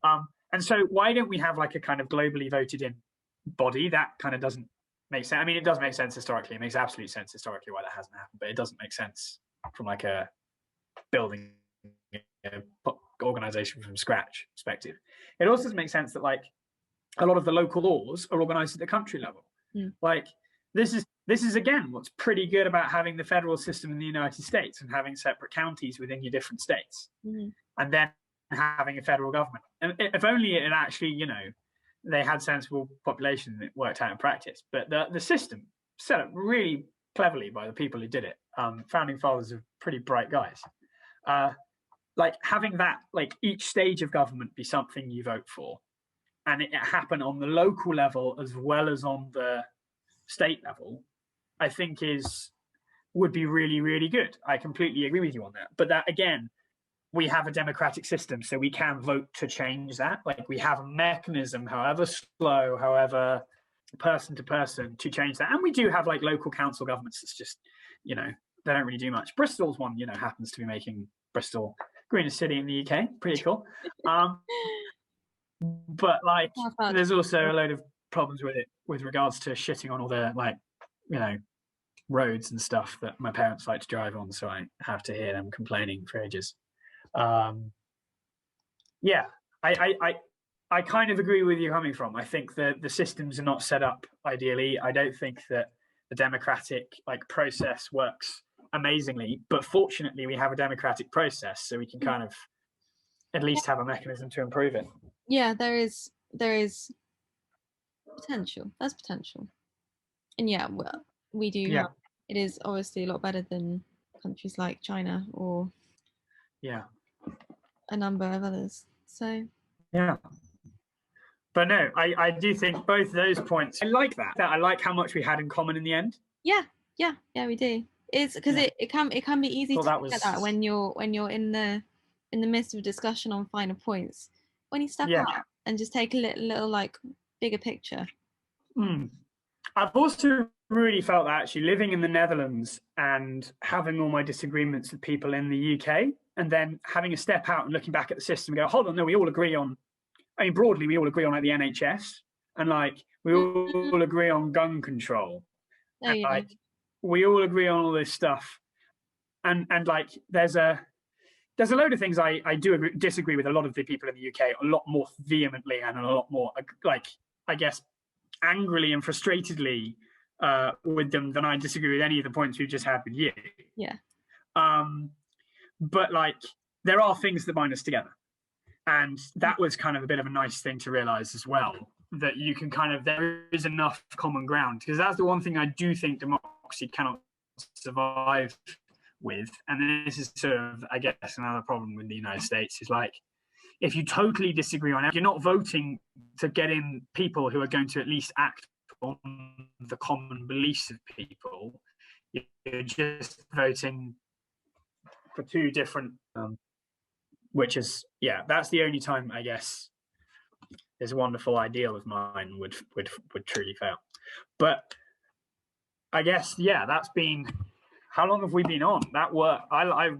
And so why don't we have like a kind of globally voted in body? That kind of doesn't make sense. I mean, it does make sense historically. It makes absolute sense historically why that hasn't happened, but it doesn't make sense from like a building an organization from scratch perspective. It also doesn't make sense that like a lot of the local laws are organized at the country level. Like, this is again what's pretty good about having the federal system in the United States and having separate counties within your different states, and then having a federal government. And if only it actually, you know, they had sensible population and it worked out in practice. But the system set up really cleverly by the people who did it. Founding fathers are pretty bright guys. Like, having that, like, each stage of government be something you vote for, and it happen on the local level as well as on the state level, I think would be really, really good. I completely agree with you on that. But that, again, we have a democratic system, so we can vote to change that. Like, we have a mechanism, however slow, however person to person to change that. And we do have like local council governments that's just, they don't really do much. Bristol's one, happens to be making Bristol greenest city in the UK. Pretty cool. But like, there's also a load of problems with it with regards to shitting on all the roads and stuff that my parents like to drive on. So I have to hear them complaining for ages. I kind of agree with you coming from. I think that the systems are not set up ideally. I don't think that the democratic process works amazingly, but fortunately we have a democratic process, so we can kind of at least have a mechanism to improve it. Yeah, there is potential. There's potential, and we do. Yeah, it is obviously a lot better than countries like China or a number of others. So yeah. But no, I do think both those points. I like that. I like how much we had in common in the end. Yeah, we do. It's because it can be easy to get that when you're in the midst of a discussion on finer points. When you step out and just take a little bigger picture. I've also really felt that actually living in the Netherlands and having all my disagreements with people in the UK, and then having a step out and looking back at the system and go, hold on, no, we all agree on. I mean, broadly, we all agree on the NHS, and we all agree on gun control, and we all agree on all this stuff, and there's a load of things I do disagree with a lot of the people in the UK a lot more vehemently and a lot more I guess angrily and frustratedly with them than I disagree with any of the points we've just had with you. Yeah. But there are things that bind us together. And that was kind of a bit of a nice thing to realize as well, that you can there is enough common ground, because that's the one thing I do think democracy cannot survive with. And this is sort of, I guess, another problem with the United States is if you totally disagree on it, you're not voting to get in people who are going to at least act on the common beliefs of people. You're just voting for two different which is that's the only time I guess this wonderful ideal of mine would truly fail. But I guess that's been, how long have we been on? That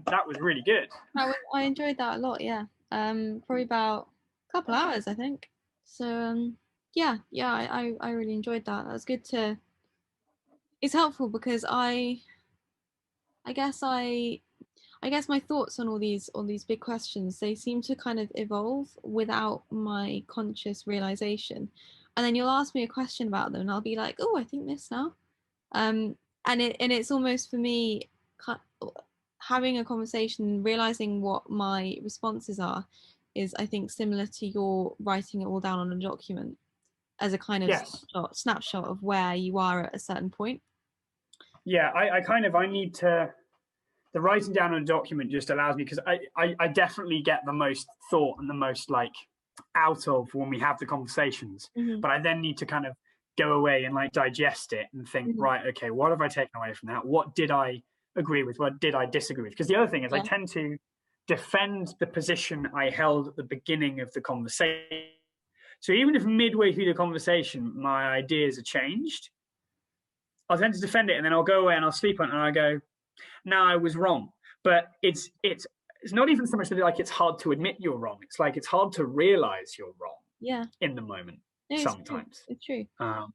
that was really good. I enjoyed that a lot. Probably about a couple hours, I think. So I really enjoyed that. That was good it's helpful because I guess my thoughts on all these big questions, they seem to kind of evolve without my conscious realization. And then you'll ask me a question about them and I'll be like, oh, I think this now. And it's almost for me having a conversation, realizing what my responses are is, I think, similar to your writing it all down on a document as a kind of snapshot of where you are at a certain point. Yeah, I need to. The writing down on a document just allows me, because I definitely get the most thought and the most out of when we have the conversations. Mm-hmm. But I then need to kind of go away and digest it and think, right, okay, what have I taken away from that? What did I agree with? What did I disagree with? Because the other thing is I tend to defend the position I held at the beginning of the conversation. So even if midway through the conversation my ideas are changed, I'll tend to defend it, and then I'll go away and I'll sleep on it and I go, no, I was wrong. But it's not even so much that it's hard to admit you're wrong. It's it's hard to realize you're wrong. Yeah. In the moment, sometimes. It's true. You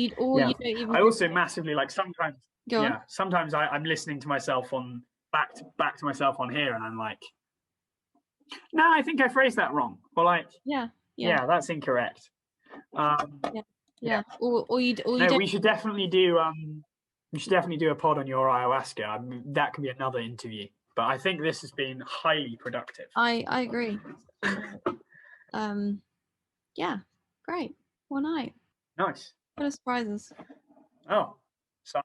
don't even. I also massively sometimes. Go on. Sometimes I'm listening to myself back to myself on here, and I'm like, no, I think I phrased that wrong. Or yeah, that's incorrect. Yeah. Or you. No, we should definitely do. We should definitely do a pod on your ayahuasca. I mean, that can be another interview. But I think this has been highly productive. I agree. Yeah, great. One night. Nice. What a surprises. Oh, so.